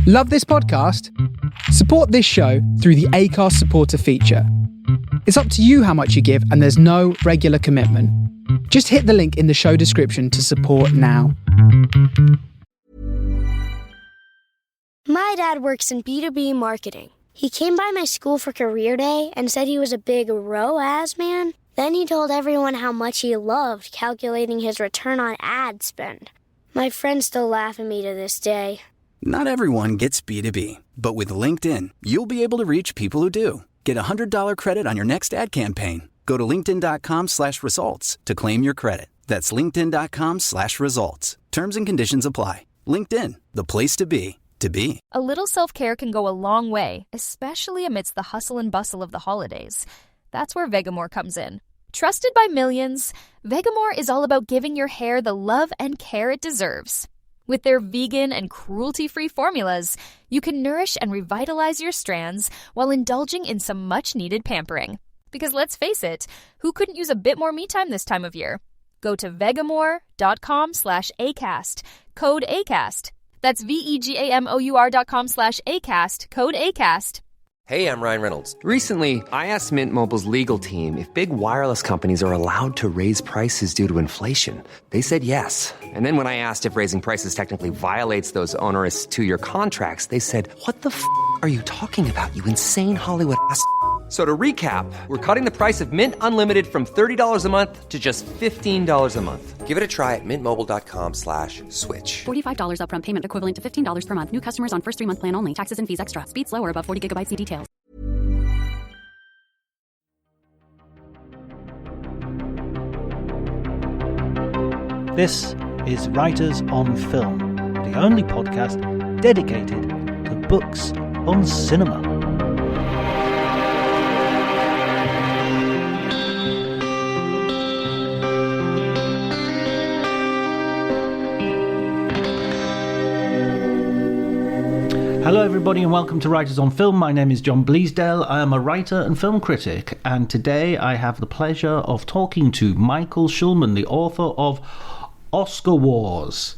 Love this podcast? Support this show through the Acast supporter feature. It's up to you how much you give, and there's no regular commitment. Just hit the link in the show description to support now. My dad works in B2B marketing. He came by my school for career day and said he was a big ROAS man. Then he told everyone how much he loved calculating his return on ad spend. My friends still laugh at me to this day. Not everyone gets B2B, but with LinkedIn, you'll be able to reach people who do. Get a $100 credit on your next ad campaign. Go to linkedin.com/results to claim your credit. That's linkedin.com/results. Terms and conditions apply. LinkedIn, the place to be, to be. A little self-care can go a long way, especially amidst the hustle and bustle of the holidays. That's where Vegamore comes in. Trusted by millions, Vegamore is all about giving your hair the love and care it deserves. With their vegan and cruelty-free formulas, you can nourish and revitalize your strands while indulging in some much-needed pampering. Because let's face it, who couldn't use a bit more me time this time of year? Go to vegamore.com/ACAST, code ACAST. That's vegamor.com/ACAST, code ACAST. Hey, I'm Ryan Reynolds. Recently, I asked Mint Mobile's legal team if big wireless companies are allowed to raise prices due to inflation. They said yes. And then when I asked if raising prices technically violates those onerous two-year contracts, they said, "What the f*** are you talking about, you insane Hollywood ass?" So to recap, we're cutting the price of Mint Unlimited from $30 a month to just $15 a month. Give it a try at mintmobile.com/switch. $45 upfront payment equivalent to $15 per month. New customers on first 3-month plan only. Taxes and fees extra. Speed slower above 40 gigabytes. See details. This is Writers on Film, the only podcast dedicated to books on cinema. Hello everybody and welcome to Writers on Film. My name is John Bleasdale. I am a writer and film critic, and today I have the pleasure of talking to Michael Schulman, the author of Oscar Wars,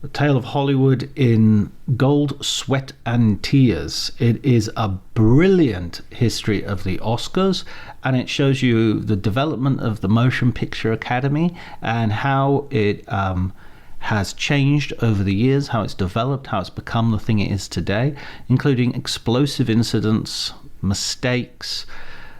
A Tale of Hollywood in Gold, Sweat and Tears. It is a brilliant history of the Oscars, and it shows you the development of the Motion Picture Academy and how it has changed over the years, how it's developed, how it's become the thing it is today, including explosive incidents, mistakes,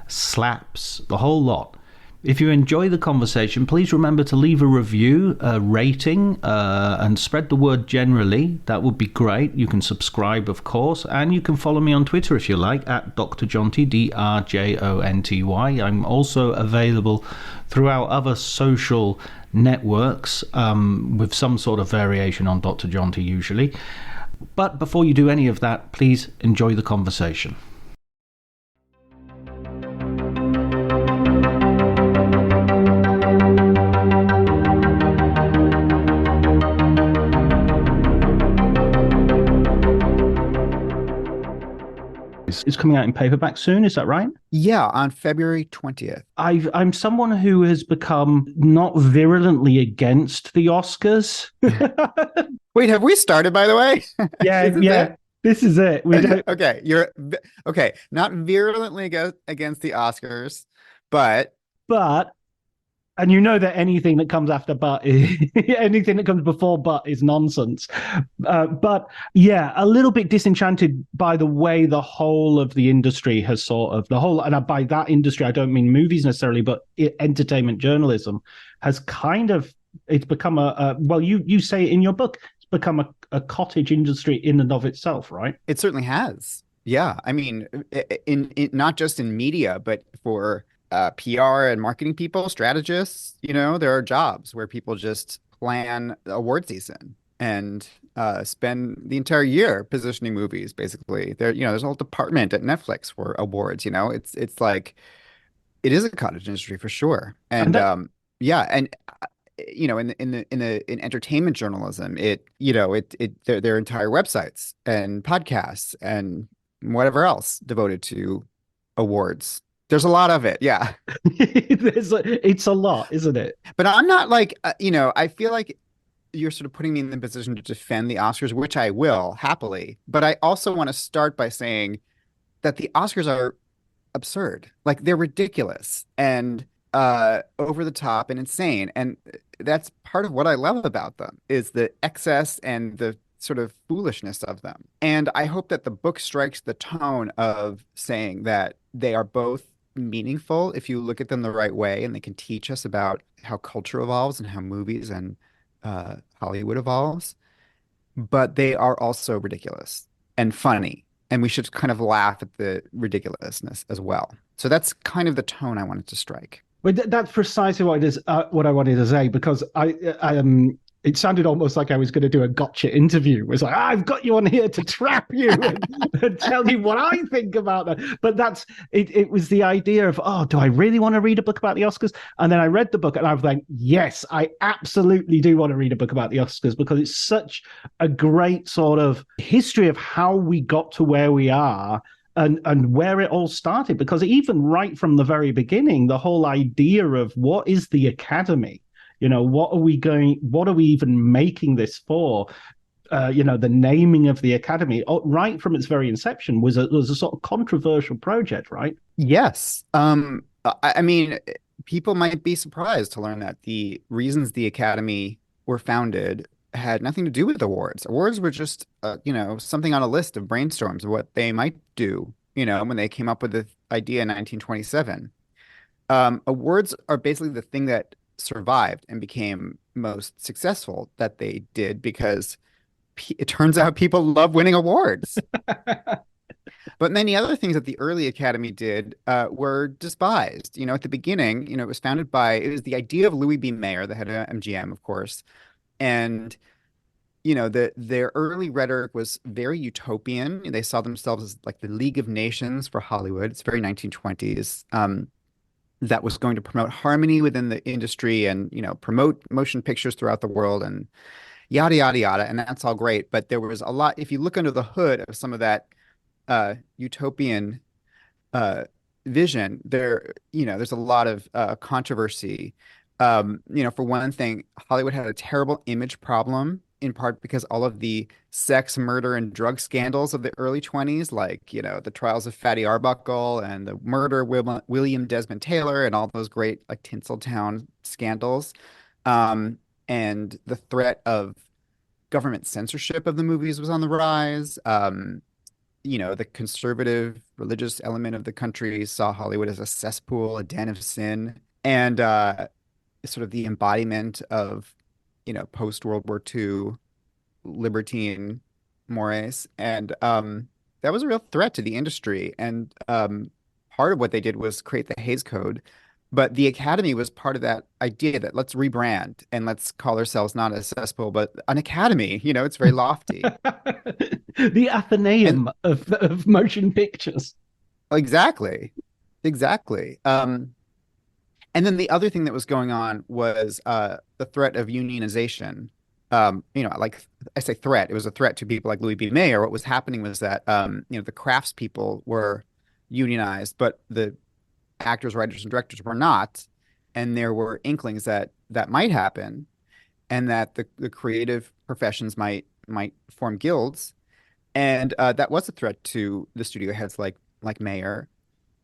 slaps, the whole lot. If you enjoy the conversation, please remember to leave a review, a rating, and spread the word generally. That would be great. You can subscribe, of course, and you can follow me on Twitter if you like, at Dr. Jonty, DRJONTY. I'm also available throughout other social networks with some sort of variation on Dr. Jonty usually. But before you do any of that, please enjoy the conversation. It's coming out in paperback soon, is that right? Yeah, on February 20th. I'm someone who has become not virulently against the Oscars. Wait, have we started, by the way? Yeah. This is it. We don't... Okay, you're okay. Not virulently against the Oscars, but and you know that anything that comes after but is, anything that comes before but is nonsense. But yeah, a little bit disenchanted by the way the whole of the industry has and by that industry, I don't mean movies necessarily, but entertainment journalism has it's become you say it in your book, it's become a cottage industry in and of itself, right? It certainly has. Yeah. I mean, in not just in media, but for PR and marketing people, strategists, there are jobs where people just plan award season and spend the entire year positioning movies. Basically, there's a whole department at Netflix for awards. It's like it is a cottage industry for sure. And in entertainment journalism, there are entire websites and podcasts and whatever else devoted to awards. There's a lot of it. Yeah. It's a lot, isn't it? But I'm not like, I feel like you're sort of putting me in the position to defend the Oscars, which I will happily. But I also want to start by saying that the Oscars are absurd. Like they're ridiculous and over the top and insane. And that's part of what I love about them is the excess and the sort of foolishness of them. And I hope that the book strikes the tone of saying that they are both meaningful if you look at them the right way, and they can teach us about how culture evolves and how movies and Hollywood evolves. But they are also ridiculous and funny, and we should kind of laugh at the ridiculousness as well. So that's kind of the tone I wanted to strike. Well, that's precisely what it is. What I wanted to say, because it sounded almost like I was going to do a gotcha interview. It was like, I've got you on here to trap you and tell you what I think about that. But that's it. It was the idea of, oh, do I really want to read a book about the Oscars? And then I read the book and I was like, yes, I absolutely do want to read a book about the Oscars, because it's such a great sort of history of how we got to where we are. And where it all started, because even right from the very beginning, the whole idea of what is the Academy, what are we even making this for? The naming of the Academy, right from its very inception, was a sort of controversial project, right? Yes. I mean, people might be surprised to learn that the reasons the Academy were founded had nothing to do with awards. Awards were just, something on a list of brainstorms of what they might do, when they came up with the idea in 1927. Awards are basically the thing that survived and became most successful that they did, because it turns out people love winning awards. But many other things that the early Academy did were despised. At the beginning, it was the idea of Louis B. Mayer, the head of MGM, of course. And, their early rhetoric was very utopian. They saw themselves as like the League of Nations for Hollywood. It's very 1920s. That was going to promote harmony within the industry and, promote motion pictures throughout the world and yada, yada, yada. And that's all great. But there was a lot, if you look under the hood of some of that utopian vision, there's a lot of controversy. For one thing, Hollywood had a terrible image problem, in part because all of the sex, murder, and drug scandals of the early 20s, like, the trials of Fatty Arbuckle and the murder of William Desmond Taylor and all those great, like, Tinseltown scandals. And the threat of government censorship of the movies was on the rise. The conservative religious element of the country saw Hollywood as a cesspool, a den of sin. And sort of the embodiment of, post-World War II libertine mores. And that was a real threat to the industry. And part of what they did was create the Hays Code. But the Academy was part of that idea that let's rebrand and let's call ourselves not a cesspool, but an academy. It's very lofty. The Athenaeum of motion pictures. Exactly. And then the other thing that was going on was the threat of unionization. Like I say threat, it was a threat to people like Louis B. Mayer. What was happening was that, the craftspeople were unionized, but the actors, writers, and directors were not. And there were inklings that might happen, and that the creative professions might form guilds. And that was a threat to the studio heads like Mayer.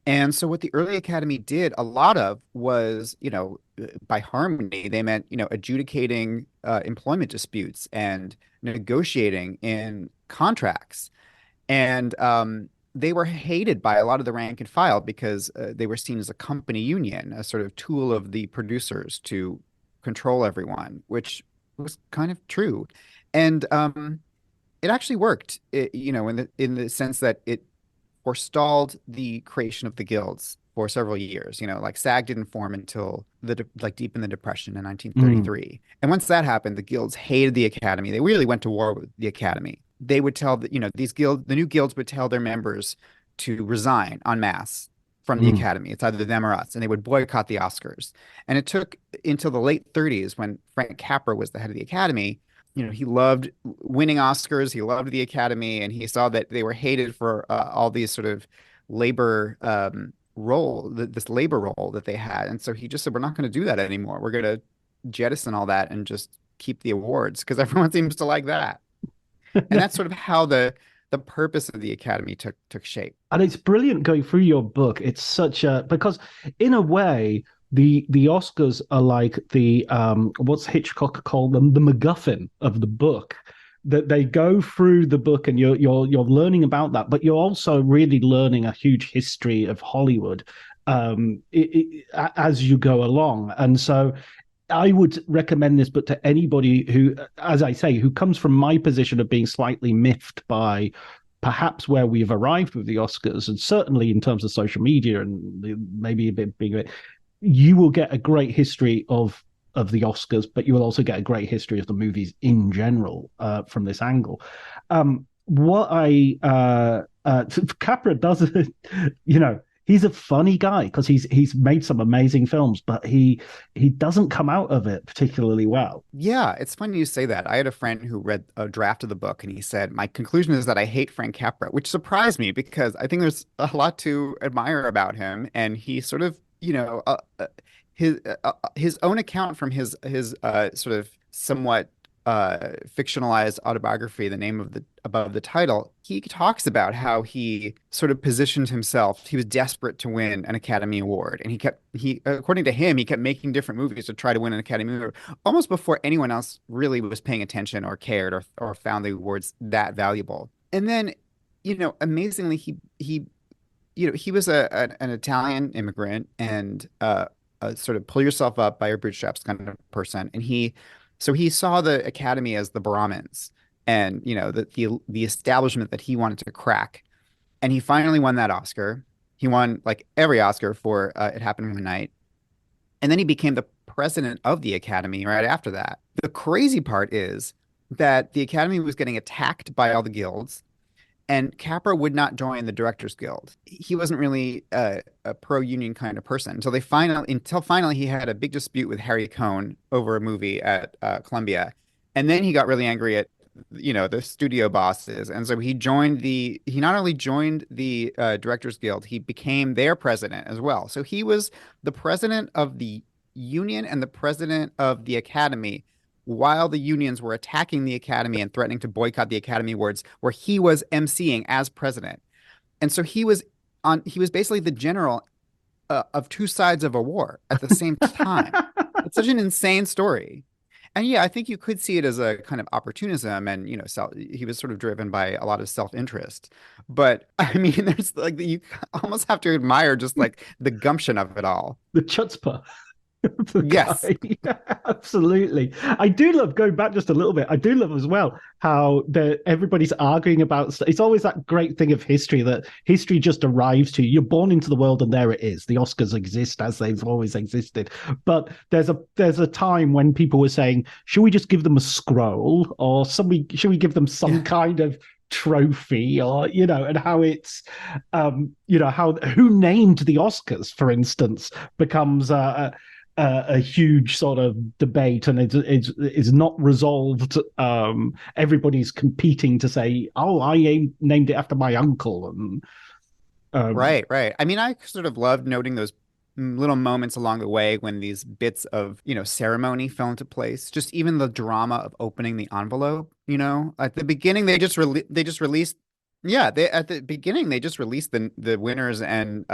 And so what the early Academy did a lot of was, by harmony, they meant, adjudicating employment disputes and negotiating in contracts. And they were hated by a lot of the rank and file because they were seen as a company union, a sort of tool of the producers to control everyone, which was kind of true. And it actually worked, in the sense that it forestalled the creation of the guilds for several years. Like SAG didn't form until deep in the Depression in 1933. And once that happened, the guilds hated the Academy. They really went to war with the Academy. They would tell the new guilds would tell their members to resign en masse from the Academy. It's either them or us. And they would boycott the Oscars. And it took until the late 30s, when Frank Capra was the head of the Academy. He loved winning Oscars. He loved the Academy, and he saw that they were hated for all these sort of labor this labor role that they had. And so he just said, we're not going to do that anymore. We're going to jettison all that and just keep the awards because everyone seems to like that. And that's sort of how the purpose of the Academy took shape. And it's brilliant going through your book. It's such a, because in a way, the Oscars are like the what's Hitchcock called them, the MacGuffin of the book. That they go through the book and you're learning about that, but you're also really learning a huge history of Hollywood as you go along. And so I would recommend this book to anybody who, as I say, who comes from my position of being slightly miffed by perhaps where we've arrived with the Oscars, and certainly in terms of social media and maybe a bit bigger. You will get a great history of the Oscars, but you will also get a great history of the movies in general from this angle. Capra does, he's a funny guy because he's made some amazing films, but he doesn't come out of it particularly well. Yeah, it's funny you say that. I had a friend who read a draft of the book and he said, my conclusion is that I hate Frank Capra, which surprised me because I think there's a lot to admire about him. And he sort of, his own account from his sort of somewhat fictionalized autobiography, the name of above the title, he talks about how he sort of positioned himself. He was desperate to win an Academy Award, and he according to him, he kept making different movies to try to win an Academy Award almost before anyone else really was paying attention or cared or found the awards that valuable. And then, amazingly, he was an Italian immigrant and sort of pull yourself up by your bootstraps kind of person. And he saw the Academy as the Brahmins and, the establishment that he wanted to crack. And he finally won that Oscar. He won like every Oscar for It Happened One Night. And then he became the president of the Academy right after that. The crazy part is that the Academy was getting attacked by all the guilds. And Capra would not join the Directors Guild. He wasn't really a pro-union kind of person until finally he had a big dispute with Harry Cohn over a movie at Columbia, and then he got really angry at the studio bosses, and so he not only joined the Directors Guild, he became their president as well. So he was the president of the union and the president of the Academy, while the unions were attacking the Academy and threatening to boycott the Academy Awards, where he was emceeing as president. And so he was basically the general of two sides of a war at the same time. It's such an insane story. And yeah, I think you could see it as a kind of opportunism, and he was sort of driven by a lot of self-interest. But I mean, there's like you almost have to admire just like the gumption of it all, the chutzpah. Yes. Absolutely. I do love, going back just a little bit, I do love as well how everybody's arguing about, it's always that great thing of history, that history just arrives to you. You're born into the world and there it is. The Oscars exist as they've always existed. But there's a time when people were saying, should we just give them a scroll, or should we give them some kind of trophy, or and how it's how who named the Oscars, for instance, becomes a huge sort of debate, and it's not resolved. Everybody's competing to say, oh, I named it after my uncle. And right. I mean, I sort of loved noting those little moments along the way when these bits of ceremony fell into place. Just even the drama of opening the envelope. At the beginning they just released. Yeah, at the beginning they just released the winners and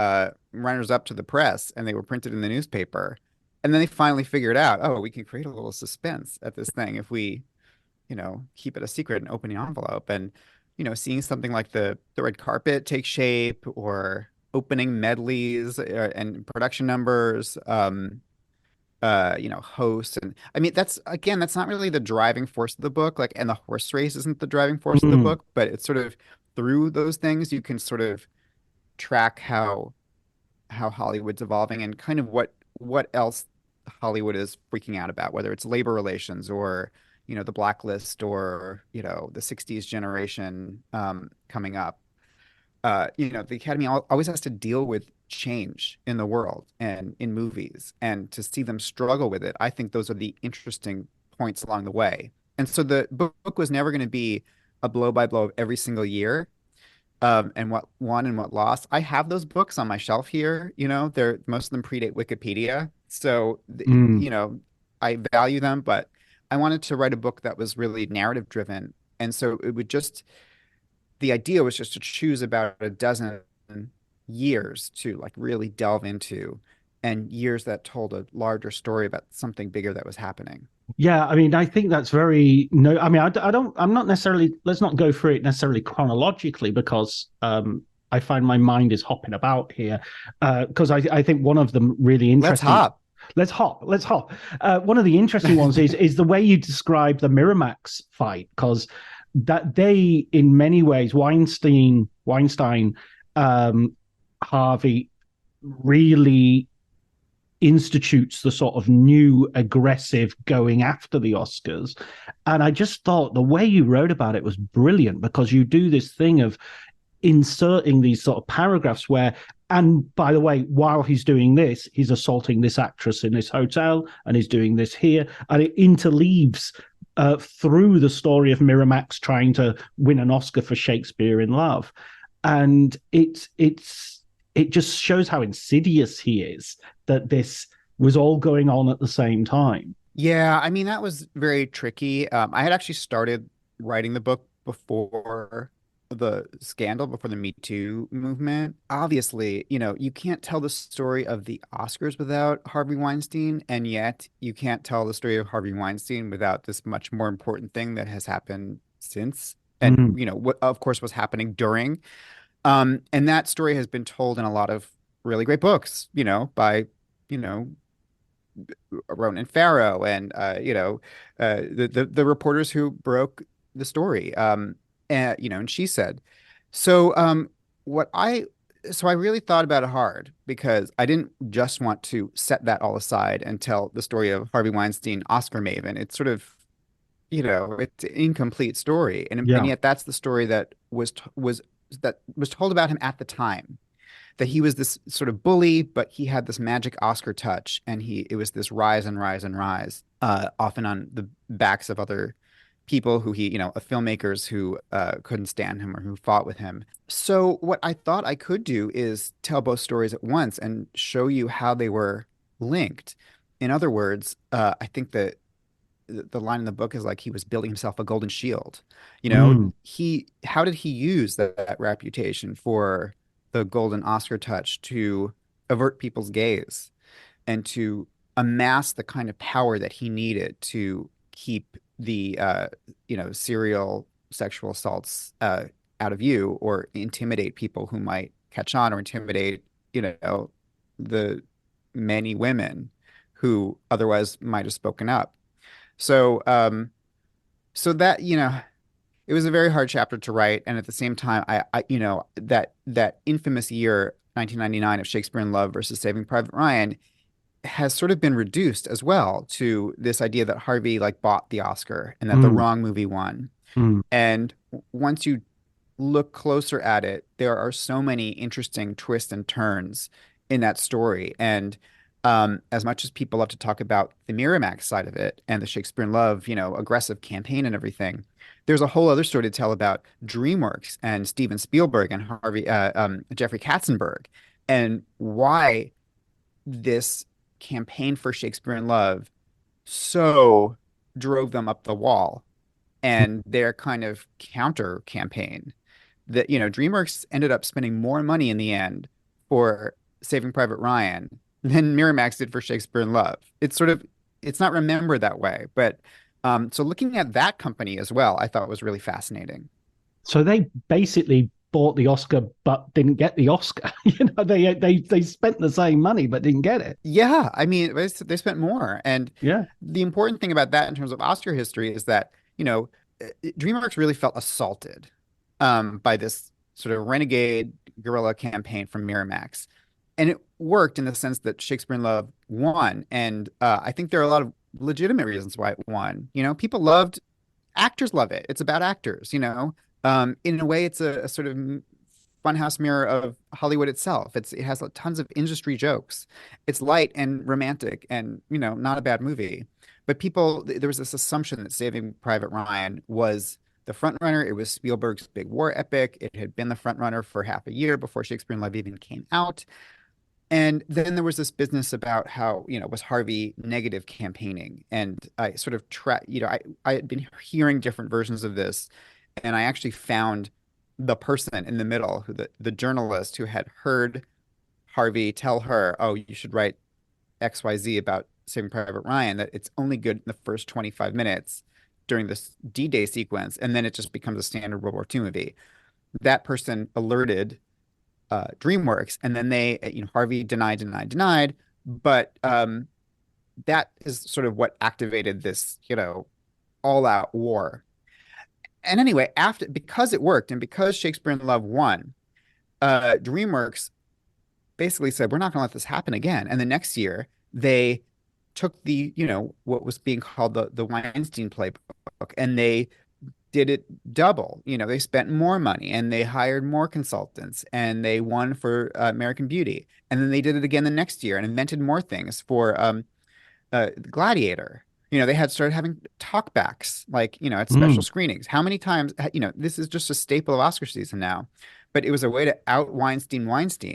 runners up to the press, and they were printed in the newspaper. And then they finally figured out, oh, we can create a little suspense at this thing if we, keep it a secret and open the envelope. And, seeing something like the red carpet take shape, or opening medleys and production numbers, hosts. And I mean, that's not really the driving force of the book. Like, and the horse race isn't the driving force of the book, but it's sort of through those things you can sort of track how Hollywood's evolving and kind of what else Hollywood is freaking out about, whether it's labor relations or, the blacklist, or, the 60s generation coming up. The Academy always has to deal with change in the world and in movies, and to see them struggle with it. I think those are the interesting points along the way. And so the book was never going to be a blow by blow of every single year. And what won and what lost. I have those books on my shelf here. Most of them predate Wikipedia, so I value them. But I wanted to write a book that was really narrative driven. And so the idea was just to choose about a dozen years to like really delve into, and years that told a larger story about something bigger that was happening. Yeah, I mean, I think that's very no. I mean, I don't. I'm not necessarily. Let's not go through it necessarily chronologically because I find my mind is hopping about here. Because I think one of them really interesting. Let's hop. Let's hop. One of the interesting ones is the way you describe the Miramax fight, because that they, in many ways, Weinstein, Harvey, really institutes the sort of new aggressive going after the Oscars. And I just thought the way you wrote about it was brilliant, because you do this thing of inserting these sort of paragraphs where, and by the way, while he's doing this, he's assaulting this actress in this hotel and he's doing this here. And it interleaves through the story of Miramax trying to win an Oscar for Shakespeare in Love. And it just shows how insidious he is, that this was all going on at the same time. Yeah, I mean, that was very tricky. I had actually started writing the book before the scandal, before the Me Too movement. Obviously, you can't tell the story of the Oscars without Harvey Weinstein, and yet you can't tell the story of Harvey Weinstein without this much more important thing that has happened since, and what of course was happening during. And that story has been told in a lot of really great books, by, Ronan Farrow and, the reporters who broke the story, and She Said. So, so I really thought about it hard, because I didn't just want to set that all aside and tell the story of Harvey Weinstein, Oscar maven. It's sort of, it's an incomplete story. And yet that's the story that was told about him at the time, that he was this sort of bully, but he had this magic Oscar touch, and it was this rise and rise and rise, often on the backs of other people who of filmmakers who couldn't stand him or who fought with him. So what I thought I could do is tell both stories at once and show you how they were linked. In other words, I think that the line in the book is like he was building himself a golden shield. How did he use that reputation for the golden Oscar touch to avert people's gaze and to amass the kind of power that he needed to keep the serial sexual assaults out of view, or intimidate people who might catch on, or intimidate the many women who otherwise might have spoken up. So, so that, it was a very hard chapter to write. And at the same time, that infamous year, 1999, of Shakespeare in Love versus Saving Private Ryan has sort of been reduced as well to this idea that Harvey bought the Oscar and that the wrong movie won. And once you look closer at it, there are so many interesting twists and turns in that story. And as much as people love to talk about the Miramax side of it and the Shakespeare in Love, aggressive campaign and everything, there's a whole other story to tell about DreamWorks and Steven Spielberg and Jeffrey Katzenberg, and why this campaign for Shakespeare in Love so drove them up the wall, and their kind of counter campaign that, DreamWorks ended up spending more money in the end for Saving Private Ryan than Miramax did for Shakespeare in Love. It's not remembered that way, but so looking at that company as well, I thought was really fascinating. So they basically bought the Oscar but didn't get the Oscar. They spent the same money but didn't get it. Yeah, I mean, they spent more. And the important thing about that in terms of Oscar history is that, DreamWorks really felt assaulted by this sort of renegade guerrilla campaign from Miramax. And it worked in the sense that Shakespeare in Love won. And I think there are a lot of legitimate reasons why it won. Actors love it. It's about actors, in a way, it's a sort of funhouse mirror of Hollywood itself. It has tons of industry jokes. It's light and romantic and, not a bad movie. But there was this assumption that Saving Private Ryan was the front runner. It was Spielberg's big war epic. It had been the front runner for half a year before Shakespeare in Love even came out. And then there was this business about how, was Harvey negative campaigning? And I sort of I had been hearing different versions of this, and I actually found the person in the middle, the journalist who had heard Harvey tell her, "Oh, you should write XYZ about Saving Private Ryan, that it's only good in the first 25 minutes during this D-Day sequence, and then it just becomes a standard World War II movie." That person alerted DreamWorks, and then Harvey denied, but that is sort of what activated this, all-out war. And anyway, because it worked and because Shakespeare in Love won, DreamWorks basically said, we're not going to let this happen again. And the next year, they took what was being called the Weinstein playbook, and they did it double. They spent more money and they hired more consultants, and they won for American Beauty. And then they did it again the next year and invented more things for Gladiator. They had started having talkbacks, like, at special screenings. How many times, this is just a staple of Oscar season now, but it was a way to out Weinstein,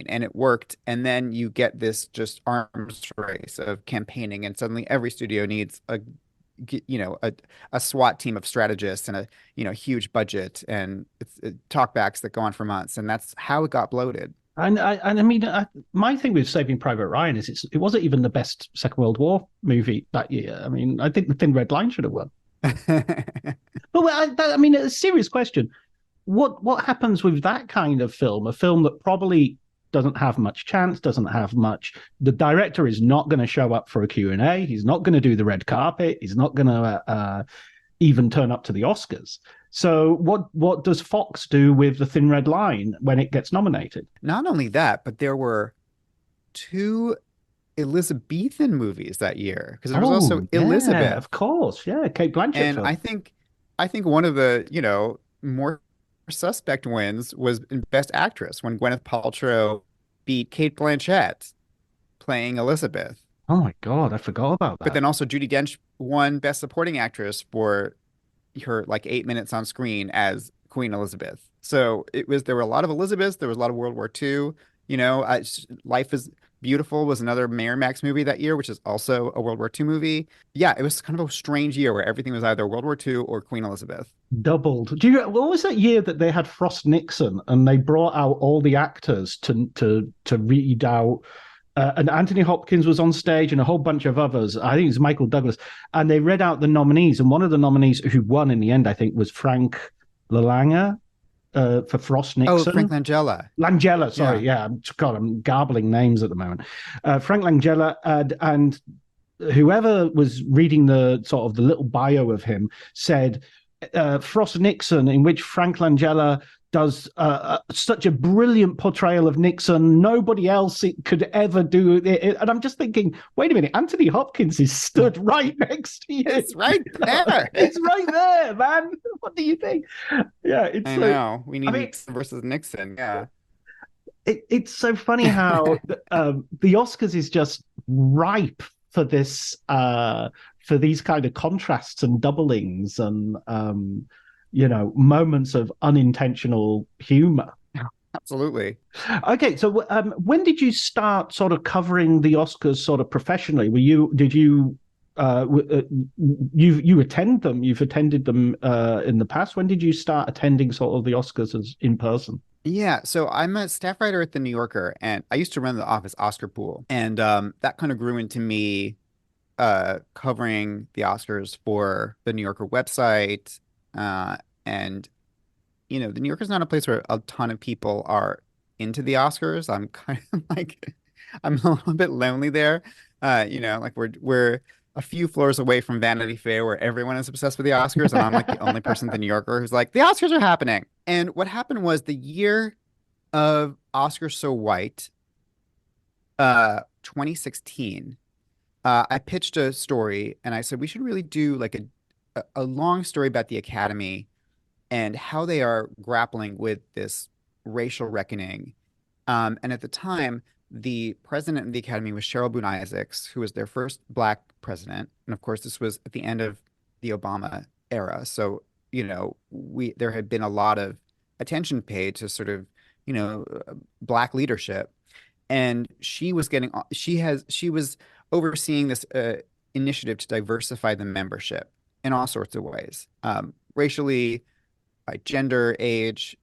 and it worked. And then you get this just arms race of campaigning, and suddenly every studio needs a SWAT team of strategists and a huge budget, and it's talkbacks that go on for months. And that's how it got bloated. And I mean, my thing with Saving Private Ryan is it wasn't even the best Second World War movie that year. I mean, I think The Thin Red Line should have won. But I mean, a serious question. What happens with that kind of film? A film that probably doesn't have much chance, doesn't have much. The director is not going to show up for a Q&A. He's not going to do the red carpet. He's not going to even turn up to the Oscars. So what does Fox do with The Thin Red Line when it gets nominated? Not only that, but there were 2 Elizabethan movies that year, because there was also Elizabeth. Of course, yeah, Kate Blanchett. And film. I think one of the more suspect wins was in Best Actress, when Gwyneth Paltrow beat Kate Blanchett playing Elizabeth. Oh my God, I forgot about that. But then also Judi Dench won Best Supporting Actress for her 8 minutes on screen as Queen Elizabeth. So there were a lot of Elizabeths. There was a lot of World War II. Life is Beautiful was another Miramax movie that year, which is also a World War II movie. Yeah, it was kind of a strange year where everything was either World War II or Queen Elizabeth. Doubled. What was that year that they had Frost Nixon and they brought out all the actors to read out? And Anthony Hopkins was on stage and a whole bunch of others. I think it was Michael Douglas. And they read out the nominees. And one of the nominees who won in the end, I think, was Frank Langella for Frost Nixon. Oh, Frank Langella. Langella, sorry. Yeah. God, I'm garbling names at the moment. Frank Langella and whoever was reading the sort of the little bio of him said Frost Nixon, in which Frank Langella does such a brilliant portrayal of Nixon. Nobody else could ever do it. And I'm just thinking, wait a minute, Anthony Hopkins is stood right next to you. It's right there. It's right there, man. What do you think? Yeah, I know. We need Nixon versus Nixon. Yeah. It's so funny how the Oscars is just ripe for this, for these kind of contrasts and doublings and moments of unintentional humor. Absolutely. Okay, so when did you start sort of covering the Oscars sort of professionally? You attend them? You've attended them in the past. When did you start attending sort of the Oscars as in person? Yeah, so I'm a staff writer at The New Yorker, and I used to run the office Oscar pool, and that kind of grew into me covering the Oscars for the New Yorker website. And the New Yorker is not a place where a ton of people are into the Oscars. I'm kind of I'm a little bit lonely there. We're a few floors away from Vanity Fair, where everyone is obsessed with the Oscars, and I'm the only person at the New Yorker who's like, the Oscars are happening. And what happened was, the year of Oscars So White, 2016, I pitched a story, and I said we should really do a long story about the Academy and how they are grappling with this racial reckoning. And at the time, the president of the Academy was Cheryl Boone Isaacs, who was their first Black president. And of course, this was at the end of the Obama era. So, there had been a lot of attention paid to sort of, Black leadership. and she was overseeing this initiative to diversify the membership in all sorts of ways, racially, by gender, age,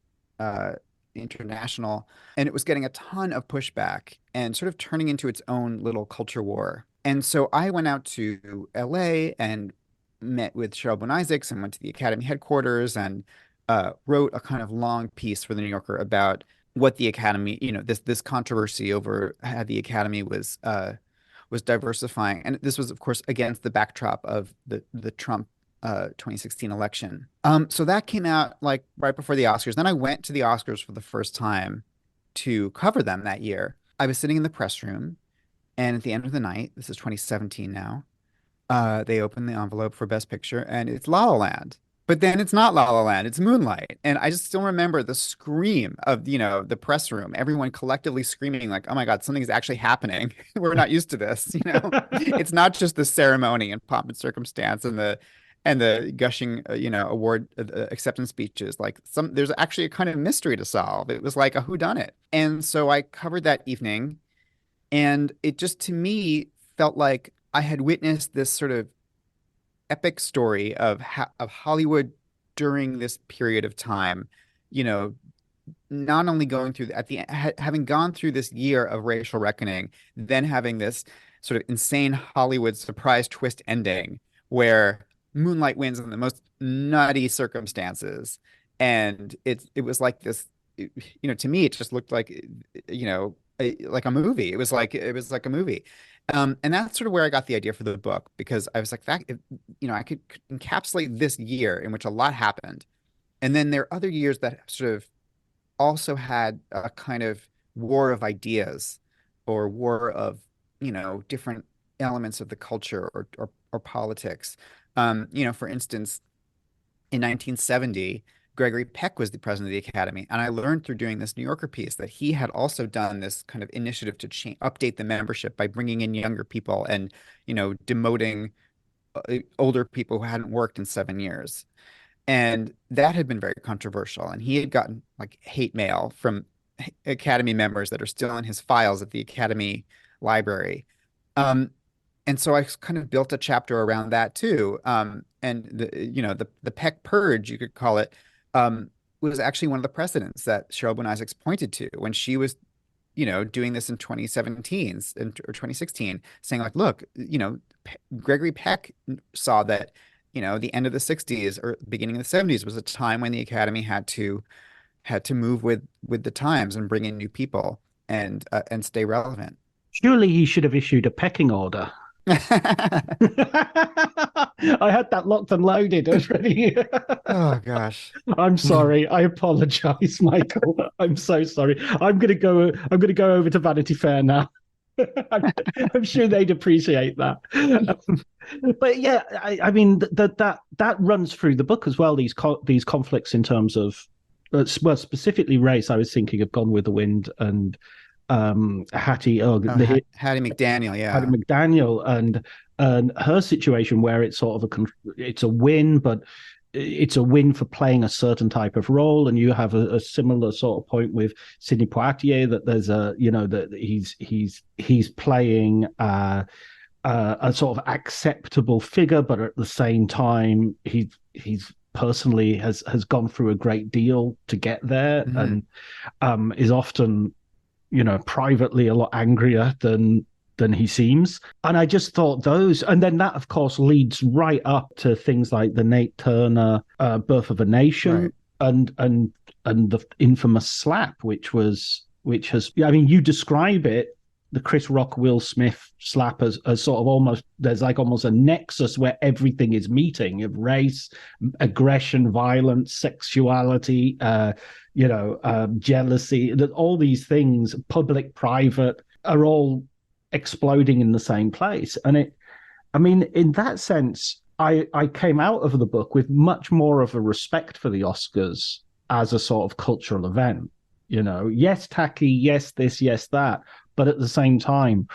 international, and it was getting a ton of pushback and sort of turning into its own little culture war. And so I went out to LA and met with Cheryl Boone Isaacs and went to the Academy headquarters and wrote a kind of long piece for the New Yorker about what the Academy, this controversy over how the Academy was diversifying, and this was, of course, against the backdrop of the Trump 2016 election. So that came out like right before the Oscars. Then I went to the Oscars for the first time to cover them that year. I was sitting in the press room, and at the end of the night, this is 2017 now, they opened the envelope for Best Picture, and it's La La Land. But then it's not La La Land, it's Moonlight. And I just still remember the scream of, the press room, everyone collectively screaming like, oh my God, something's actually happening. We're not used to this, It's not just the ceremony and pomp and circumstance and the gushing, award acceptance speeches. Like there's actually a kind of mystery to solve. It was like a whodunit. And so I covered that evening, and it just, to me, felt like I had witnessed this sort of epic story of Hollywood during this period of time, not only going through having gone through this year of racial reckoning, then having this sort of insane Hollywood surprise twist ending where Moonlight wins in the most nutty circumstances. And it was like this, to me, it just looked like, like a movie. It was like a movie. And that's sort of where I got the idea for the book, because I was like, I could encapsulate this year in which a lot happened. And then there are other years that sort of also had a kind of war of ideas or war of, different elements of the culture or politics. For instance, in 1970, Gregory Peck was the president of the Academy. And I learned through doing this New Yorker piece that he had also done this kind of initiative to update the membership by bringing in younger people and, demoting older people who hadn't worked in 7 years. And that had been very controversial. And he had gotten like hate mail from Academy members that are still in his files at the Academy library. And so I kind of built a chapter around that too. And the Peck purge, you could call it, was actually one of the precedents that Cheryl Boone Isaacs pointed to when she was, doing this in 2017 or 2016, saying like, look, Gregory Peck saw that, the end of the 60s or beginning of the 70s was a time when the Academy had to move with the times and bring in new people and stay relevant. Surely he should have issued a pecking order. I had that locked and loaded already. Oh gosh. I'm sorry. I apologize, Michael. I'm so sorry. I'm gonna go over to Vanity Fair now. I'm sure they'd appreciate that. But yeah, I mean that runs through the book as well. These conflicts in terms of specifically race. I was thinking of Gone with the Wind and Hattie McDaniel, Hattie McDaniel, and her situation where it's sort of it's a win, but it's a win for playing a certain type of role. And you have a similar sort of point with Sidney Poitier, that there's that he's playing a sort of acceptable figure, but at the same time he's personally has gone through a great deal to get there, and is often privately a lot angrier than he seems. And I just thought those, and then that of course leads right up to things like the Nate Turner Birth of a Nation, right, and the infamous slap, which has, I mean, you describe it, the Chris Rock Will Smith slap, as sort of almost, there's like almost a nexus where everything is meeting, of race, aggression, violence, sexuality, jealousy, that all these things, public, private, are all exploding in the same place. And in that sense, I came out of the book with much more of a respect for the Oscars as a sort of cultural event. Yes, tacky, yes, this, yes, that, but at the same time,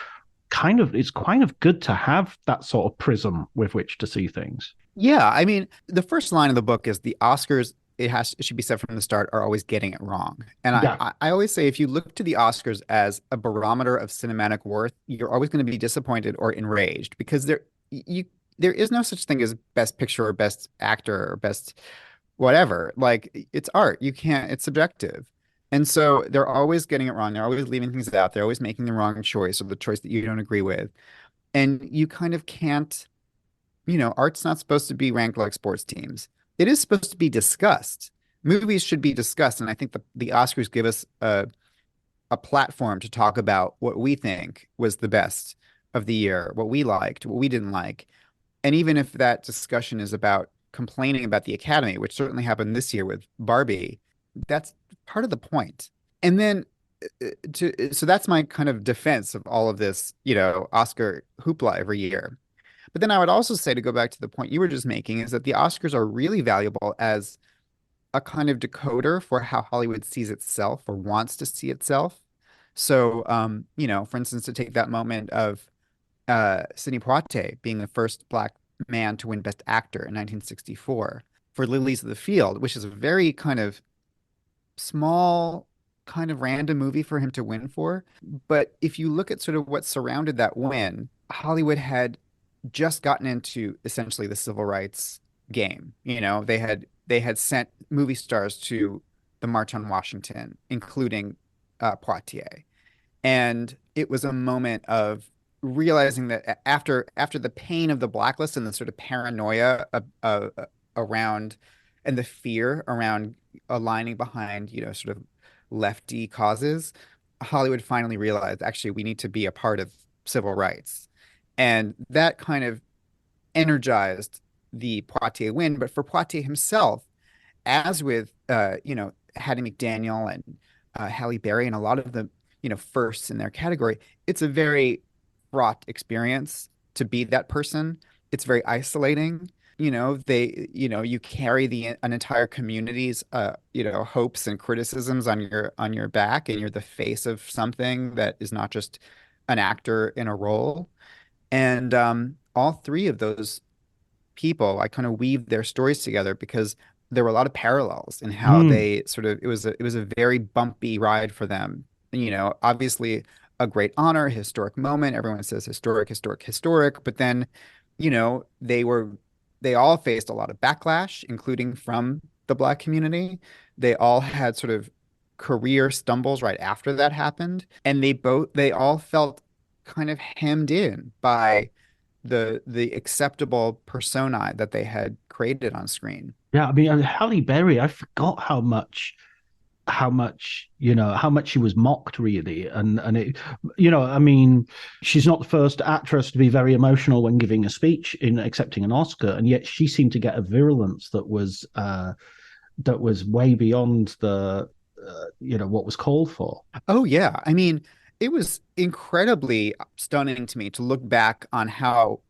it's kind of good to have that sort of prism with which to see things. Yeah, I mean, the first line of the book is the Oscars it should be said from the start, are always getting it wrong. And Yeah. I always say, if you look to the Oscars as a barometer of cinematic worth, you're always going to be disappointed or enraged, because there is no such thing as best picture or best actor or best whatever. Like, it's art. You can't, it's subjective. And so they're always getting it wrong. They're always leaving things out. They're always making the wrong choice, or the choice that you don't agree with. And you kind of can't, art's not supposed to be ranked like sports teams. It is supposed to be discussed. Movies should be discussed. And I think the Oscars give us a platform to talk about what we think was the best of the year, what we liked, what we didn't like. And even if that discussion is about complaining about the Academy, which certainly happened this year with Barbie, that's part of the point. And then so that's my kind of defense of all of this, Oscar hoopla every year. But then I would also say, to go back to the point you were just making, is that the Oscars are really valuable as a kind of decoder for how Hollywood sees itself or wants to see itself. So, for instance, to take that moment of Sidney Poitier being the first Black man to win Best Actor in 1964 for Lilies of the Field, which is a very kind of small, kind of random movie for him to win for. But if you look at sort of what surrounded that win, Hollywood had just gotten into essentially the civil rights game. They had sent movie stars to the March on Washington, including Poitier. And it was a moment of realizing that after the pain of the blacklist and the sort of paranoia around, and the fear around aligning behind, sort of lefty causes, Hollywood finally realized, actually, we need to be a part of civil rights. And that kind of energized the Poitier win. But for Poitier himself, as with, Hattie McDaniel and Halle Berry and a lot of the, firsts in their category, it's a very fraught experience to be that person. It's very isolating. You carry an entire community's, hopes and criticisms on your back, and you're the face of something that is not just an actor in a role. And all three of those people, I kind of weave their stories together, because there were a lot of parallels in how they sort of, it was a very bumpy ride for them. Obviously a great honor, historic moment. Everyone says historic, historic, historic. But then, they all faced a lot of backlash, including from the Black community. They all had sort of career stumbles right after that happened. And they all felt kind of hemmed in by the acceptable persona that they had created on screen. Yeah, I mean, Halle Berry, I forgot how much she was mocked, really. And it, I mean, she's not the first actress to be very emotional when giving a speech in accepting an Oscar, and yet she seemed to get a virulence that was way beyond the what was called for. Oh yeah, I mean, it was incredibly stunning to me to look back on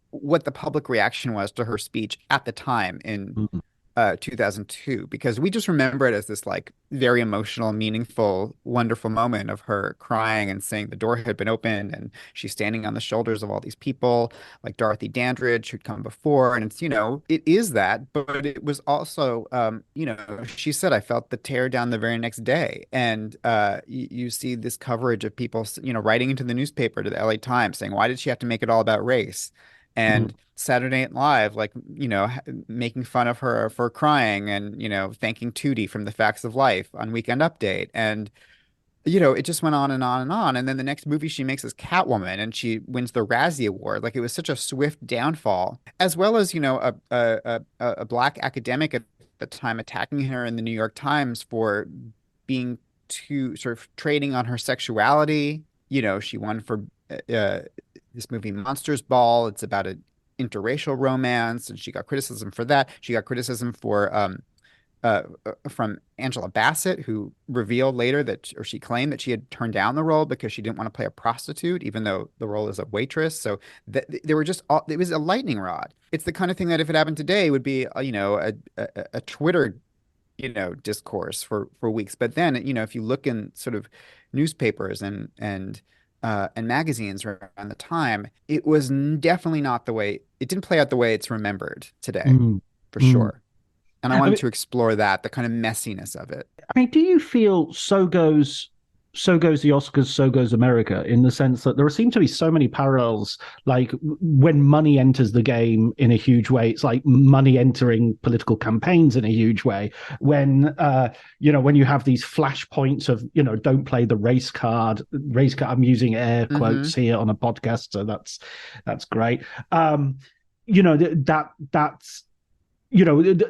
what the public reaction was to her speech at the time in 2002, because we just remember it as this like very emotional, meaningful, wonderful moment of her crying and saying the door had been opened and she's standing on the shoulders of all these people like Dorothy Dandridge who'd come before. And it's, it is that, but it was also, she said, I felt the tear down the very next day. And you see this coverage of people, writing into the newspaper, to the LA Times, saying, why did she have to make it all about race? And Saturday Night Live, like, making fun of her for crying, and, thanking Tootie from The Facts of Life on Weekend Update. And, it just went on and on and on. And then the next movie she makes is Catwoman, and she wins the Razzie Award. Like, it was such a swift downfall, as well as, a Black academic at the time attacking her in the New York Times for being too sort of trading on her sexuality. She won for this movie Monsters Ball. It's about an interracial romance, and she got criticism for that. She got criticism from Angela Bassett, who revealed later she claimed that she had turned down the role because she didn't want to play a prostitute, even though the role is a waitress. So there were it was a lightning rod. It's the kind of thing that if it happened today would be a Twitter discourse for weeks. But then if you look in sort of newspapers and magazines around the time, it was definitely not the way, it didn't play out the way it's remembered today, for sure. And I wanted to explore that, the kind of messiness of it. I mean, do you feel so goes the Oscars, so goes America, in the sense that there seem to be so many parallels, like when money enters the game in a huge way, it's like money entering political campaigns in a huge way. When, when you have these flashpoints of, don't play the race card, I'm using air quotes here on a podcast, so that's great.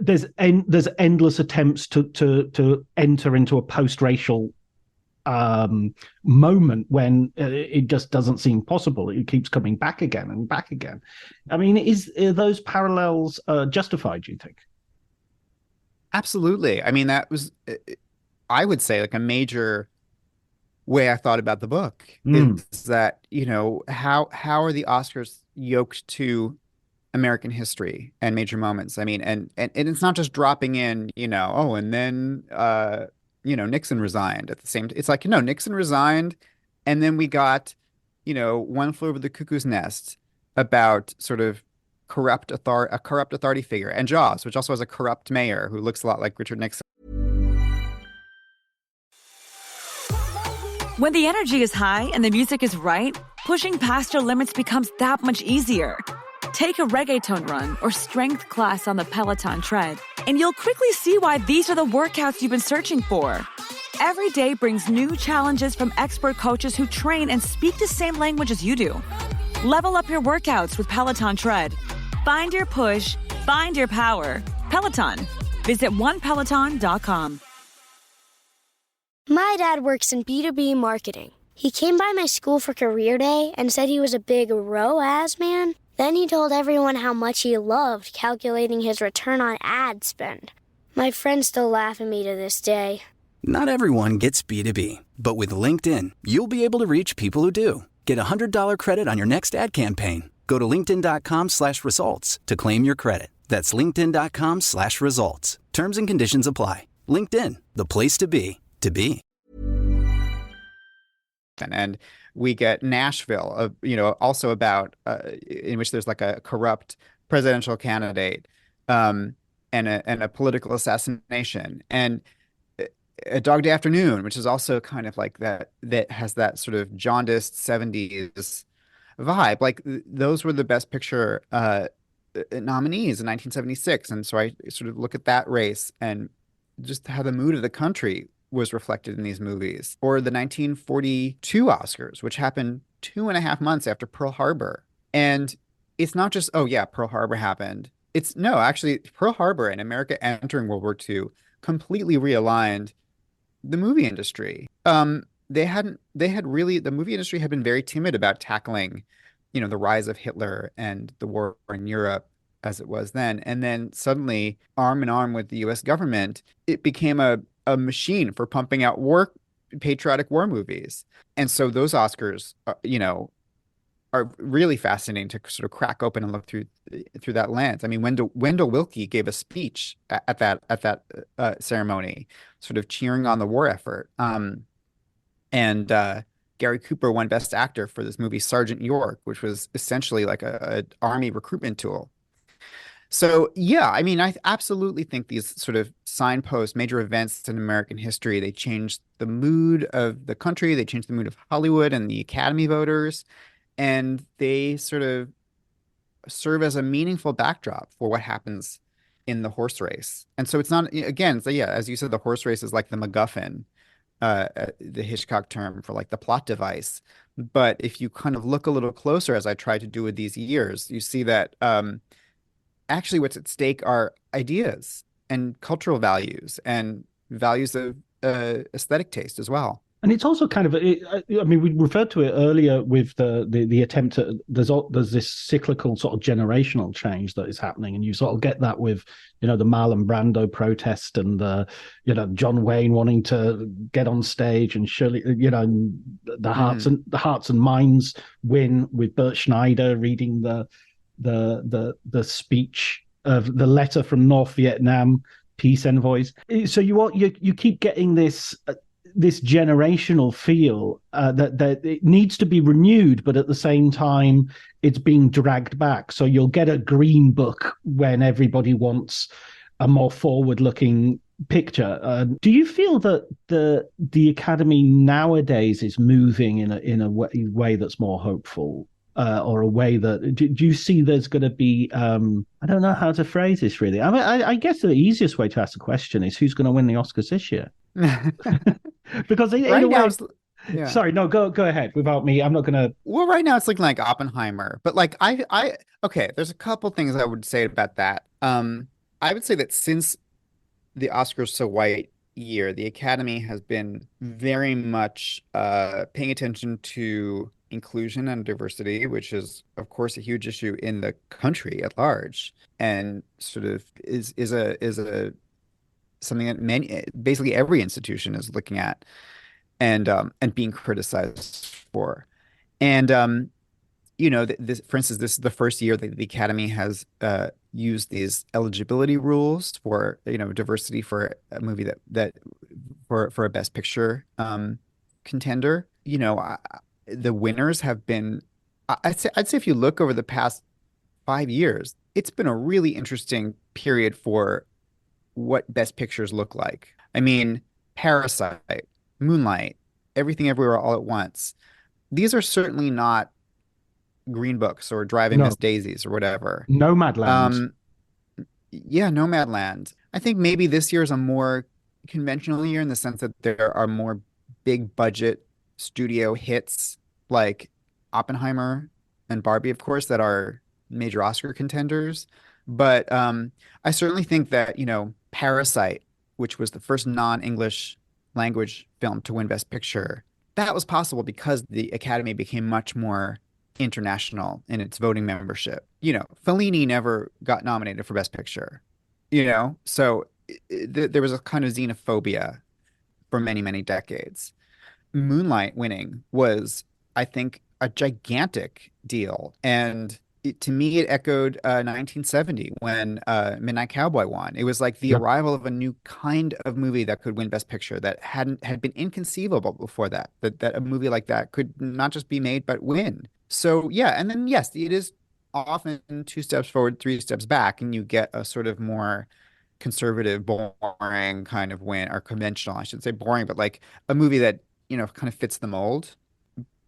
There's endless attempts to enter into a post-racial moment when it just doesn't seem possible. It keeps coming back again and back again. I mean, are those parallels justified, do you think? Absolutely. I mean, that was, I would say, like a major way I thought about the book is that, how are the Oscars yoked to American history and major moments? I mean, and it's not just dropping in, and then Nixon resigned at the same time. It's like, Nixon resigned, and then we got, One Flew Over the Cuckoo's Nest about sort of a corrupt authority figure, and Jaws, which also has a corrupt mayor who looks a lot like Richard Nixon. When the energy is high and the music is right, pushing past your limits becomes that much easier. Take a reggaeton run or strength class on the Peloton tread, and you'll quickly see why these are the workouts you've been searching for. Every day brings new challenges from expert coaches who train and speak the same language as you do. Level up your workouts with Peloton Tread. Find your push, find your power. Peloton. Visit onepeloton.com. My dad works in B2B marketing. He came by my school for career day and said he was a big ROAS man. Then he told everyone how much he loved calculating his return on ad spend. My friends still laugh at me to this day. Not everyone gets B2B, but with LinkedIn, you'll be able to reach people who do. Get a $100 credit on your next ad campaign. Go to linkedin.com/results to claim your credit. That's linkedin.com/results. Terms and conditions apply. LinkedIn, the place to be, to be. And we get Nashville, also about in which there's like a corrupt presidential candidate and a political assassination, and A Dog Day Afternoon, which is also kind of like that has that sort of jaundiced 70s vibe. Like those were the Best Picture nominees in 1976, and so I sort of look at that race and just how the mood of the country was reflected in these movies. Or the 1942 Oscars, which happened 2.5 months after Pearl Harbor. And it's not just, Pearl Harbor happened. Actually, Pearl Harbor and America entering World War II completely realigned the movie industry. The movie industry had been very timid about tackling, the rise of Hitler and the war in Europe as it was then. And then suddenly, arm in arm with the US government, it became a machine for pumping out patriotic war movies. And so those Oscars, are really fascinating to sort of crack open and look through that lens. I mean, Wendell Willkie gave a speech at that ceremony, sort of cheering on the war effort. And Gary Cooper won Best Actor for this movie Sergeant York, which was essentially like a army recruitment tool. So, I mean, I absolutely think these sort of signpost major events in American history, they changed the mood of the country, they changed the mood of Hollywood and the Academy voters, and they sort of serve as a meaningful backdrop for what happens in the horse race. And so it's not, again, as you said, the horse race is like the MacGuffin, the Hitchcock term for like the plot device. But if you kind of look a little closer, as I tried to do with these years, you see that actually what's at stake are ideas and cultural values and values of aesthetic taste as well. And it's also kind of, we referred to it earlier with the attempt at, there's this cyclical sort of generational change that is happening. And you sort of get that with, the Marlon Brando protest and John Wayne wanting to get on stage, and surely, the hearts and minds win with Bert Schneider reading the speech of the letter from North Vietnam peace envoys. So you keep getting this generational feel that it needs to be renewed, but at the same time it's being dragged back. So you'll get a Green Book when everybody wants a more forward-looking picture. Do you feel that the Academy nowadays is moving in a way that's more hopeful, or a way that do you see there's going to be? I don't know how to phrase this really. I mean, I guess the easiest way to ask the question is who's going to win the Oscars this year? Because in a way, yeah. Sorry, no, go ahead without me. I'm not gonna. Well, right now it's looking like Oppenheimer, but like okay, there's a couple things I would say about that. I would say that since the Oscars So White year, the Academy has been very much paying attention to inclusion and diversity, which is, of course, a huge issue in the country at large, and sort of is a something that basically every institution is looking at and being criticized for. And this, for instance, this is the first year that the Academy has used these eligibility rules for diversity for a movie that for a Best Picture contender. The winners have been. I'd say if you look over the past 5 years, it's been a really interesting period for what Best Pictures look like. I mean, Parasite, Moonlight, Everything Everywhere All at Once. These are certainly not Green Books or Driving Miss Daisies or whatever. Nomadland. Yeah, Nomadland. I think maybe this year is a more conventional year in the sense that there are more big budget studio hits like Oppenheimer and Barbie, of course, that are major Oscar contenders. But I certainly think that, Parasite, which was the first non-English language film to win Best Picture, that was possible because the Academy became much more international in its voting membership. Fellini never got nominated for Best Picture, so there was a kind of xenophobia for many, many decades. Moonlight winning was, I think, a gigantic deal. And to me, it echoed 1970 when Midnight Cowboy won. It was like the arrival of a new kind of movie that could win Best Picture that had been inconceivable before that a movie like that could not just be made, but win. So, yeah. And then, yes, it is often 2 steps forward, 3 steps back, and you get a sort of more conservative, boring kind of win, or conventional, I should say boring, but like a movie that, kind of fits the mold.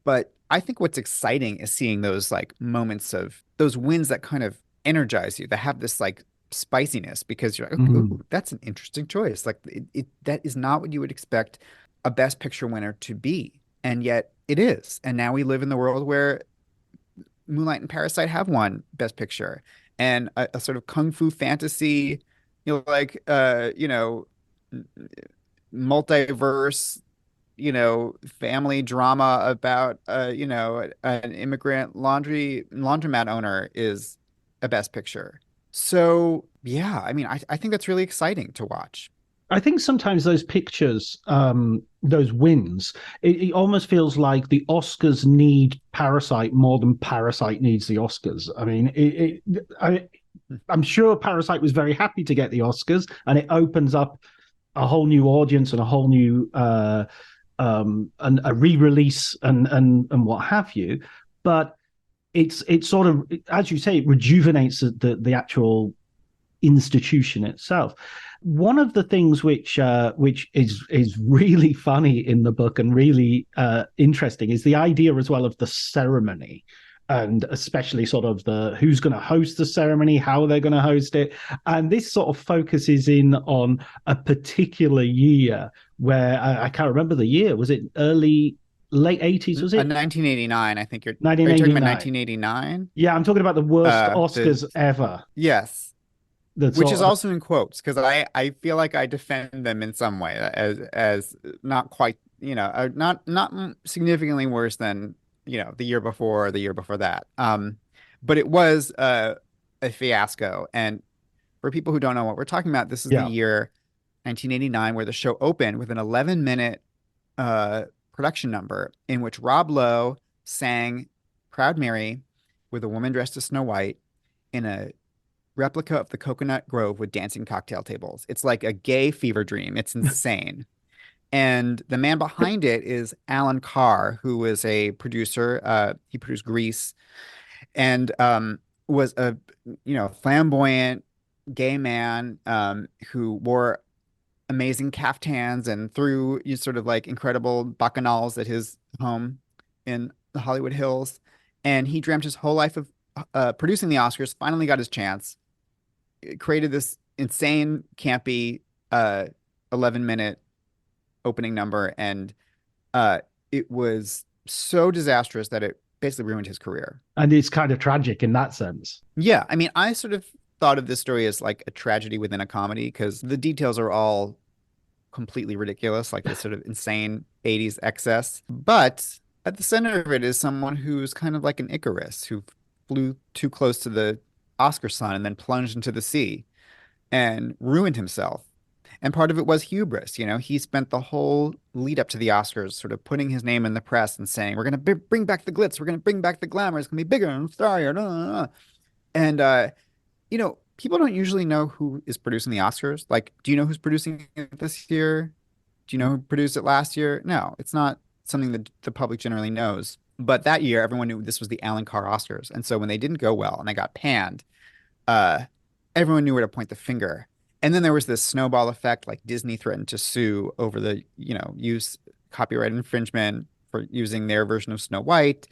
But I think what's exciting is seeing those like moments of those wins that kind of energize you, that have this like spiciness, because you're like, ooh, that's an interesting choice. Like that is not what you would expect a Best Picture winner to be. And yet it is. And now we live in the world where Moonlight and Parasite have won Best Picture, and a sort of kung fu fantasy, multiverse, family drama about, an immigrant laundromat owner is a Best Picture. So, yeah, I mean, I think that's really exciting to watch. I think sometimes those pictures, those wins, it almost feels like the Oscars need Parasite more than Parasite needs the Oscars. I mean, I'm sure Parasite was very happy to get the Oscars, and it opens up a whole new audience and a whole new and a re-release and what have you. But it's sort of, as you say, it rejuvenates the actual institution itself. One of the things which is really funny in the book and really interesting is the idea as well of the ceremony, and especially sort of the who's going to host the ceremony, how they're going to host it. And this sort of focuses in on a particular year where I can't remember the year. Was it late 80s, was it? 1989, I think you're 1989. Are you talking about 1989? Yeah, I'm talking about the worst Oscars ever. Yes. Which is also in quotes, because I feel like I defend them in some way as not quite, not significantly worse than, the year before or the year before that. But it was a fiasco. And for people who don't know what we're talking about, this is the year 1989 where the show opened with an 11-minute production number in which Rob Lowe sang Proud Mary with a woman dressed as Snow White in a replica of the Coconut Grove with dancing cocktail tables. It's like a gay fever dream. It's insane. And the man behind it is Alan Carr, who was a producer. He produced Grease, and was a flamboyant, gay man who wore amazing caftans and threw you sort of like incredible bacchanals at his home in the Hollywood Hills. And he dreamt his whole life of producing the Oscars, finally got his chance, created this insane, campy 11-minute opening number. And it was so disastrous that it basically ruined his career. And it's kind of tragic in that sense. Yeah. I mean, I sort of thought of this story as like a tragedy within a comedy because the details are all completely ridiculous, like this sort of insane 80s excess. But at the center of it is someone who's kind of like an Icarus who flew too close to the Oscar sun and then plunged into the sea and ruined himself. And part of it was hubris. You know, he spent the whole lead up to the Oscars sort of putting his name in the press and saying, we're going to bring back the glitz. We're going to bring back the glamour. It's going to be bigger and starrier. And, you know, people don't usually know who is producing the Oscars. Like, do you know who's producing it this year? Do you know who produced it last year? No, it's not something that the public generally knows. But that year, everyone knew this was the Alan Carr Oscars. And so when they didn't go well and they got panned, everyone knew where to point the finger. And then there was this snowball effect, like Disney threatened to sue over the, you know, use copyright infringement for using their version of Snow White.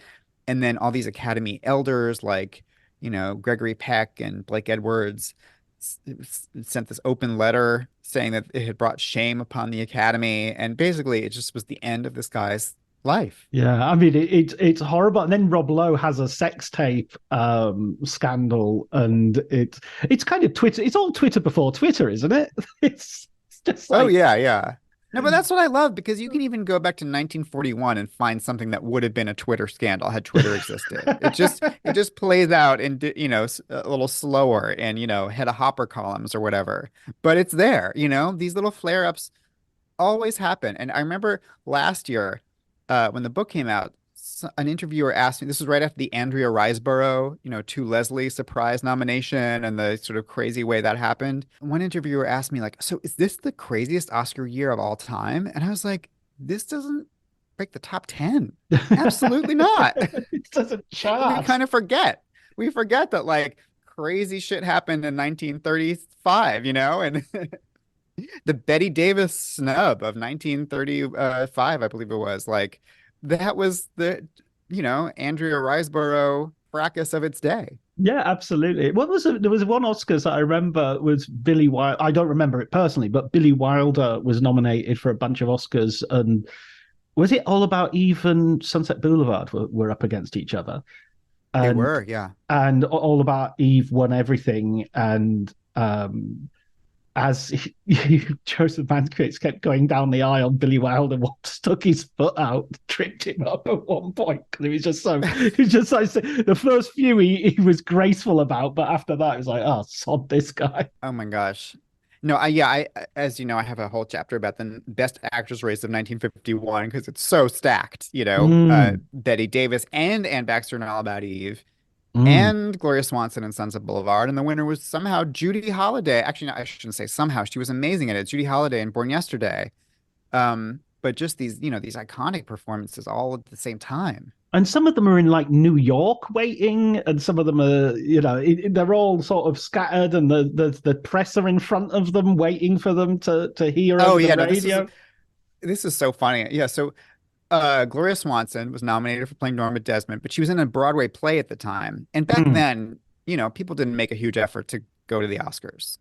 And then all these Academy elders like, you know, Gregory Peck and Blake Edwards sent this open letter saying that it had brought shame upon the Academy. And basically it just was the end of this guy's life. Yeah, I mean it's horrible. And then Rob Lowe has a sex tape scandal, and it's kind of Twitter. It's all Twitter before Twitter, isn't it? It's just like... Oh yeah. No, but that's what I love, because you can even go back to 1941 and find something that would have been a Twitter scandal had Twitter existed. It just plays out in, you know, a little slower and, you know, head of Hopper columns or whatever. But it's there, you know, these little flare-ups always happen. And I remember last year when the book came out, an interviewer asked me, this was right after the Andrea Riseborough, you know, to Leslie surprise nomination and the sort of crazy way that happened. One interviewer asked me, like, so is this the craziest Oscar year of all time? And I was like, this doesn't break the top 10. Absolutely not. It doesn't chart. We kind of forget. We forget that like crazy shit happened in 1935, you know, and the Betty Davis snub of 1935, I believe it was, like, that was the, you know, Andrea Riseborough fracas of its day. Yeah, absolutely. There was one Oscars that I remember was Billy Wilder. I don't remember it personally, but Billy Wilder was nominated for a bunch of Oscars. And was it All About Eve and Sunset Boulevard were up against each other? They were, yeah. And All About Eve won everything. And as Joseph Mankiewicz kept going down the aisle, Billy Wilder stuck his foot out, tripped him up at one point, because it was just like the first few he was graceful about, but after that it was like, oh, sod this guy. Oh my gosh. No, I as you know, I have a whole chapter about the best actress race of 1951 because it's so stacked, you know, Betty Davis and Anne Baxter in All About Eve. And Gloria Swanson in Sunset Boulevard. And the winner was somehow Judy Holliday. Actually, no, I shouldn't say somehow. She was amazing at it. Judy Holliday in Born Yesterday. But just these, you know, these iconic performances all at the same time. And some of them are in like New York waiting, and some of them are, you know, they're all sort of scattered, and the press are in front of them waiting for them to hear over the radio. This is so funny. Yeah, so Gloria Swanson was nominated for playing Norma Desmond, but she was in a Broadway play at the time. And back then, you know, people didn't make a huge effort to go to the Oscars,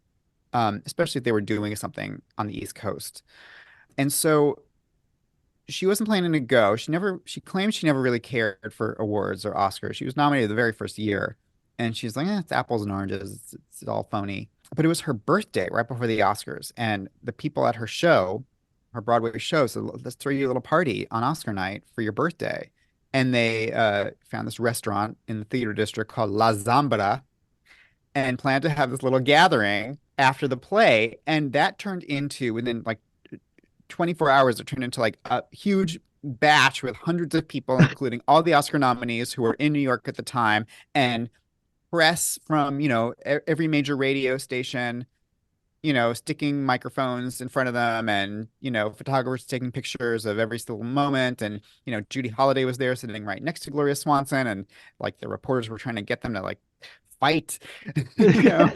especially if they were doing something on the East Coast. And so she wasn't planning to go. She claimed she never really cared for awards or Oscars. She was nominated the very first year. And she's like, it's apples and oranges. It's all phony. But it was her birthday right before the Oscars. And the people at her show, her Broadway show, so let's throw you a little party on Oscar night for your birthday. And they found this restaurant in the theater district called La Zambra and planned to have this little gathering after the play. And that turned into, within like 24 hours, it turned into like a huge batch with hundreds of people, including all the Oscar nominees who were in New York at the time, and press from, you know, every major radio station, you know, sticking microphones in front of them, and, you know, photographers taking pictures of every single moment. And, you know, Judy Holliday was there sitting right next to Gloria Swanson, and like the reporters were trying to get them to like fight. You know?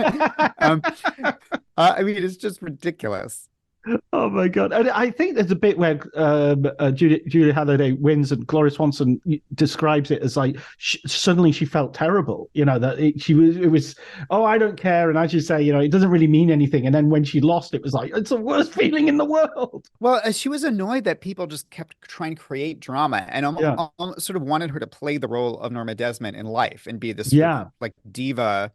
um, I mean, it's just ridiculous. Oh my God. And I think there's a bit where Julie Halliday wins and Gloria Swanson describes it as like suddenly she felt terrible, that it was, oh, I don't care. And as you say, it doesn't really mean anything. And then when she lost, it was like, it's the worst feeling in the world. Well, she was annoyed that people just kept trying to create drama and almost sort of wanted her to play the role of Norma Desmond in life and be this like diva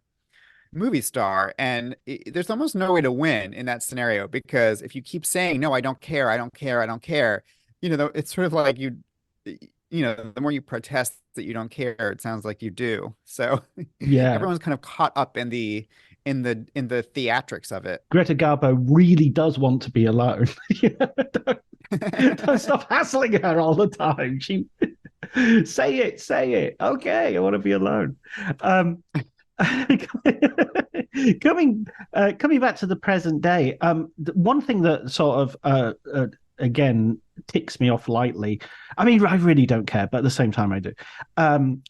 movie star, and there's almost no way to win in that scenario, because if you keep saying, no, I don't care, I don't care, I don't care, it's sort of like the more you protest that you don't care, it sounds like you do. So everyone's kind of caught up in the theatrics of it. Greta Garbo really does want to be alone. Don't stop hassling her all the time. She say it. Okay, I want to be alone. Coming back to the present day, one thing that sort of again ticks me off lightly, I mean, I really don't care, but at the same time I do,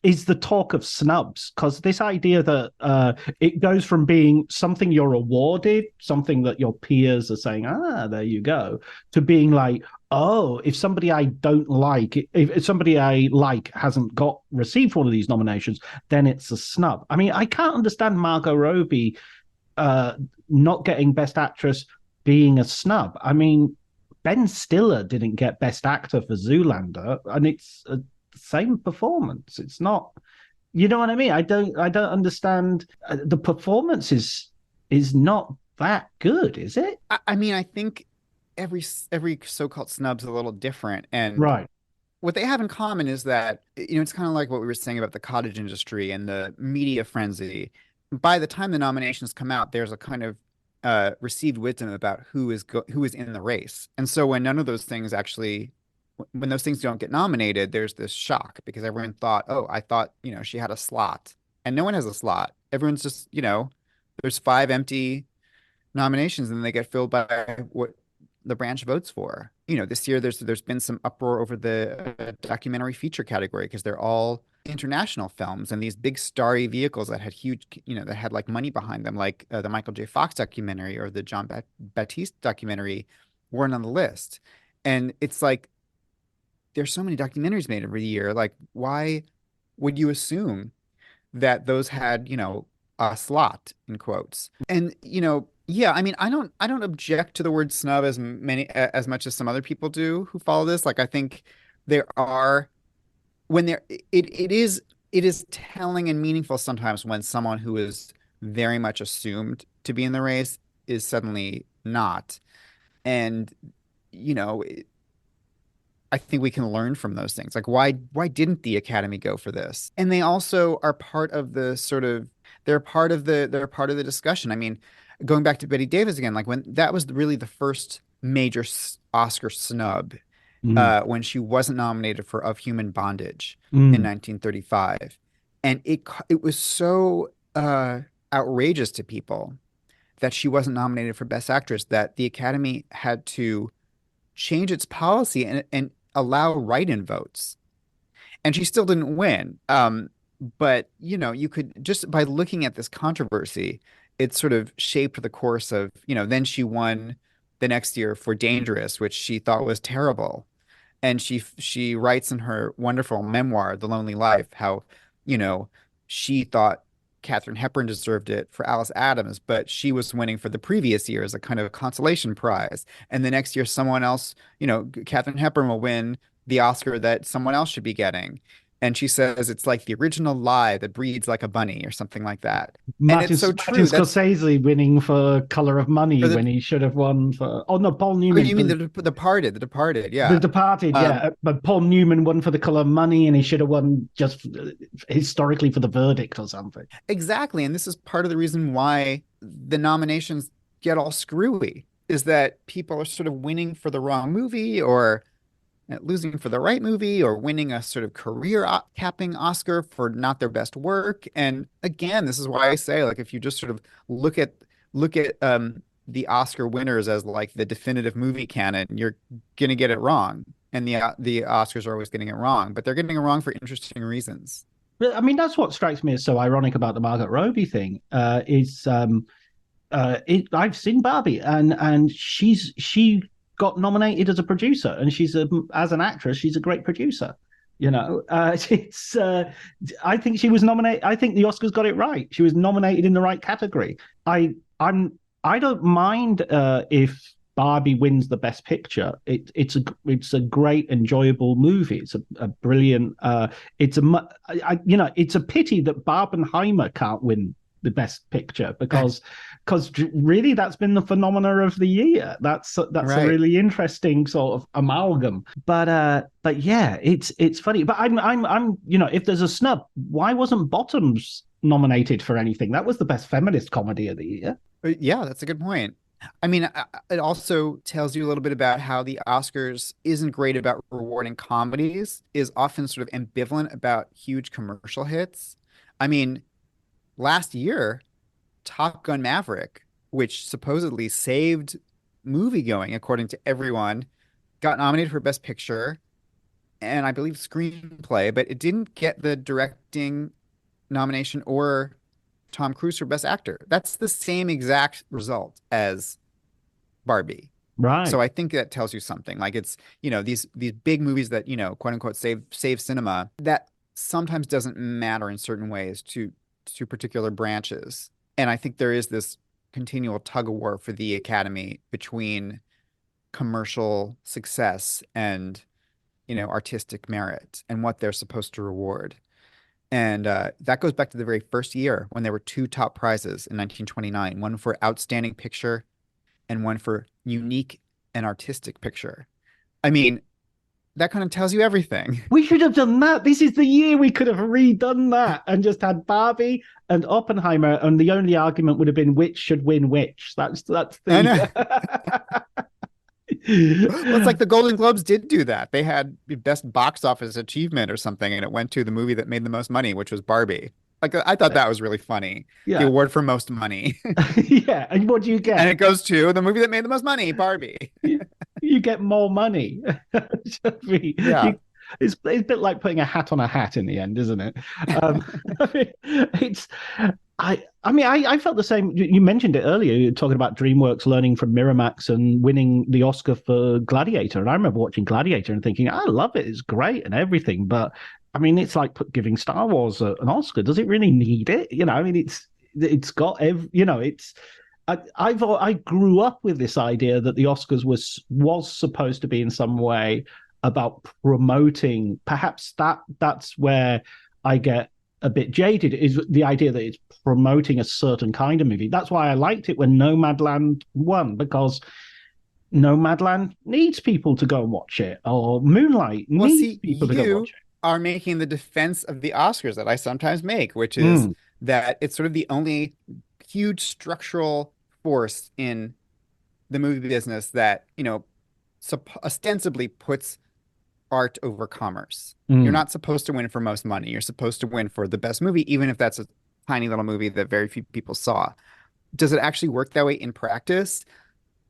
is the talk of snubs, because this idea that it goes from being something you're awarded, something that your peers are saying, there you go, to being like, oh, if somebody I don't like, if somebody I like hasn't received one of these nominations, then it's a snub. I mean, I can't understand Margot Robbie not getting Best Actress being a snub. I mean, Ben Stiller didn't get Best Actor for Zoolander, and it's the same performance. It's not, you know what I mean? I don't understand. The performance is not that good, is it? I mean, I think every so-called snub's a little different, and right. What they have in common is that, it's kind of like what we were saying about the cottage industry and the media frenzy. By the time the nominations come out, there's a kind of received wisdom about who is in the race. And so when none of those things when those things don't get nominated, there's this shock, because everyone thought, oh, I thought, she had a slot, and no one has a slot. Everyone's just, there's 5 empty nominations, and they get filled by what the branch votes for. This year there's been some uproar over the documentary feature category, because they're all international films, and these big starry vehicles that had huge, that had like money behind them, like the Michael J. Fox documentary or the John Baptiste documentary, weren't on the list. And it's like, there's so many documentaries made every year. Like, why would you assume that those had, a slot in quotes? And, yeah, I mean, I don't object to the word snub as much as some other people do who follow this. Like, I think there are, it is telling and meaningful sometimes when someone who is very much assumed to be in the race is suddenly not. And, I think we can learn from those things. Like, why didn't the Academy go for this? And they also are part of the they're part of the discussion. I mean, going back to Bette Davis again, like when that was really the first major Oscar snub, when she wasn't nominated for Of Human Bondage in 1935. And it was so outrageous to people that she wasn't nominated for Best Actress that the Academy had to change its policy and allow write-in votes. And she still didn't win. But, you could, just by looking at this controversy, it sort of shaped the course of, then she won the next year for Dangerous, which she thought was terrible. And she writes in her wonderful memoir, The Lonely Life, how, she thought Katharine Hepburn deserved it for Alice Adams, but she was winning for the previous year as a kind of consolation prize. And the next year, someone else, Katharine Hepburn will win the Oscar that someone else should be getting. And she says it's like the original lie that breeds like a bunny or something like that. Martin, and it's so true. Martin Scorsese winning for Color of Money when he should have won for... Oh, no, Paul Newman. Oh, you mean The Departed, yeah. The Departed, yeah. But Paul Newman won for The Color of Money, and he should have won just historically for The Verdict or something. Exactly. And this is part of the reason why the nominations get all screwy, is that people are sort of winning for the wrong movie, or losing for the right movie, or winning a sort of career capping Oscar for not their best work. And again, this is why I say, like, if you just sort of look at the Oscar winners as like the definitive movie canon, you're going to get it wrong. And the Oscars are always getting it wrong, but they're getting it wrong for interesting reasons. I mean, that's what strikes me as so ironic about the Margot Robbie thing. I've seen Barbie, and she got nominated as a producer, and as an actress, she's a great producer. It's I think she was nominated. I think the Oscars got it right. She was nominated in the right category. I don't mind if Barbie wins the Best Picture. It's a great, enjoyable movie. It's a brilliant. It's a pity that Barbenheimer can't win the Best Picture because really that's been the phenomena of the year. That's right. A really interesting sort of amalgam. But yeah, it's funny. But I'm if there's a snub, why wasn't Bottoms nominated for anything? That was the best feminist comedy of the year. Yeah, that's a good point. I mean, it also tells you a little bit about how the Oscars isn't great about rewarding comedies, is often sort of ambivalent about huge commercial hits. I mean, last year, Top Gun Maverick, which supposedly saved moviegoing, according to everyone, got nominated for Best Picture and I believe screenplay, but it didn't get the directing nomination or Tom Cruise for Best Actor. That's the same exact result as Barbie. Right. So I think that tells you something. Like it's, these big movies that, quote unquote save cinema, that sometimes doesn't matter in certain ways to particular branches. And I think there is this continual tug of war for the Academy between commercial success and, artistic merit and what they're supposed to reward. And that goes back to the very first year when there were two top prizes in 1929, one for Outstanding Picture and one for Unique and Artistic Picture. I mean, that kind of tells you everything. We should have done that. This is the year we could have redone that and just had Barbie and Oppenheimer, and the only argument would have been which should win which. That's the... Well, it's like the Golden Globes did do that. They had best box office achievement or something, and it went to the movie that made the most money, which was Barbie. Like, I thought that was really funny. Yeah. The award for most money. Yeah. And what do you get? And it goes to the movie that made the most money, Barbie. You get more money. Yeah. It's a bit like putting a hat on a hat in the end, isn't it? I felt the same. You mentioned it earlier. You were talking about DreamWorks learning from Miramax and winning the Oscar for Gladiator. And I remember watching Gladiator and thinking, I love it. It's great and everything. But I mean, it's like giving Star Wars an Oscar. Does it really need it? It's got it's. I grew up with this idea that the Oscars was supposed to be in some way about promoting. Perhaps that's where I get a bit jaded, is the idea that it's promoting a certain kind of movie. That's why I liked it when Nomadland won, because Nomadland needs people to go and watch it, or Moonlight needs people to go and watch it. Are making the defense of the Oscars that I sometimes make, which is that it's sort of the only huge structural force in the movie business that, ostensibly puts art over commerce. You're not supposed to win for most money. You're supposed to win for the best movie, even if that's a tiny little movie that very few people saw. Does it actually work that way in practice?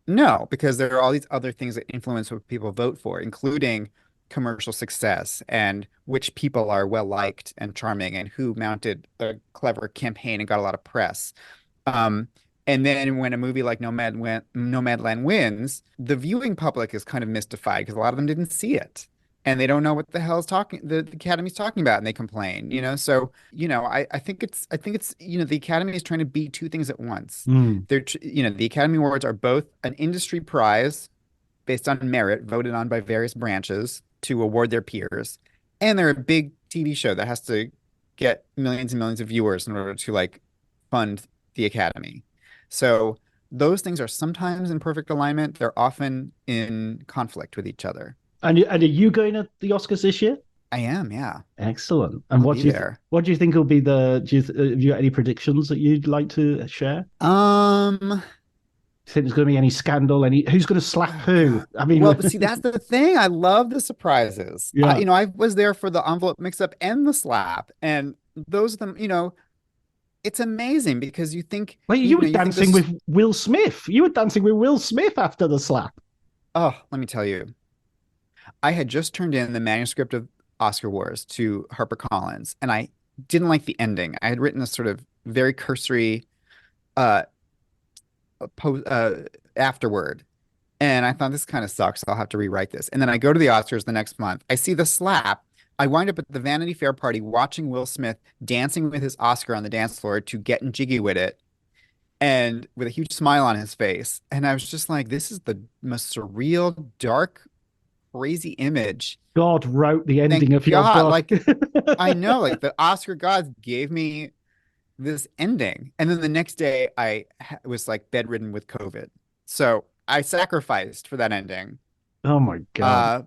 No, because there are all these other things that influence what people vote for, including commercial success and which people are well liked and charming and who mounted a clever campaign and got a lot of press. And then when a movie like Nomadland wins, the viewing public is kind of mystified because a lot of them didn't see it. And they don't know what the hell the Academy's talking about, and they complain, So, I think it's, the Academy is trying to be two things at once. They're, the Academy Awards are both an industry prize based on merit voted on by various branches to award their peers, and they're a big TV show that has to get millions and millions of viewers in order to fund the Academy. So those things are sometimes in perfect alignment. They're often in conflict with each other. And are you going to the Oscars this year? I am, yeah. Excellent. And what do you think will be have you got any predictions that you'd like to share? Do you think there's going to be any scandal? Who's going to slap who? I mean, well, see, that's the thing. I love the surprises. Yeah. I was there for the envelope mix-up and the slap, and those of them, it's amazing because you think. Well, you were dancing with Will Smith. You were dancing with Will Smith after the slap. Oh, let me tell you. I had just turned in the manuscript of Oscar Wars to HarperCollins, and I didn't like the ending. I had written a sort of very cursory uh, afterword. And I thought this kind of sucks. I'll have to rewrite this. And then I go to the Oscars the next month. I see the slap. I wind up at the Vanity Fair party watching Will Smith dancing with his Oscar on the dance floor to Getting Jiggy with It and with a huge smile on his face. And I was just like, this is the most surreal, dark, crazy image. God wrote the ending Thank of your God. book. Like, I know, like the Oscar gods gave me this ending. And then the next day I was like bedridden with COVID. So I sacrificed for that ending. Oh my God.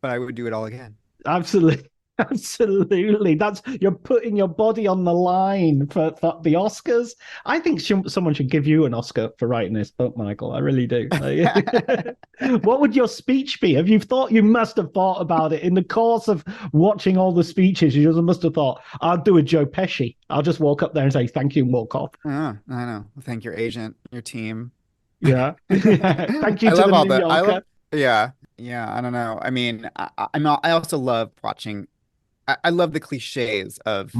But I would do it all again. Absolutely. Absolutely. You're putting your body on the line for the Oscars. I think someone should give you an Oscar for writing this book, Michael. I really do. What would your speech be? You must have thought about it in the course of watching all the speeches. You just must have thought, I'll do a Joe Pesci. I'll just walk up there and say, thank you, and walk off. I know. Thank your agent, your team. Yeah. Thank you to the New Yorker. Yeah. I don't know. I mean, I also love watching. I love the cliches of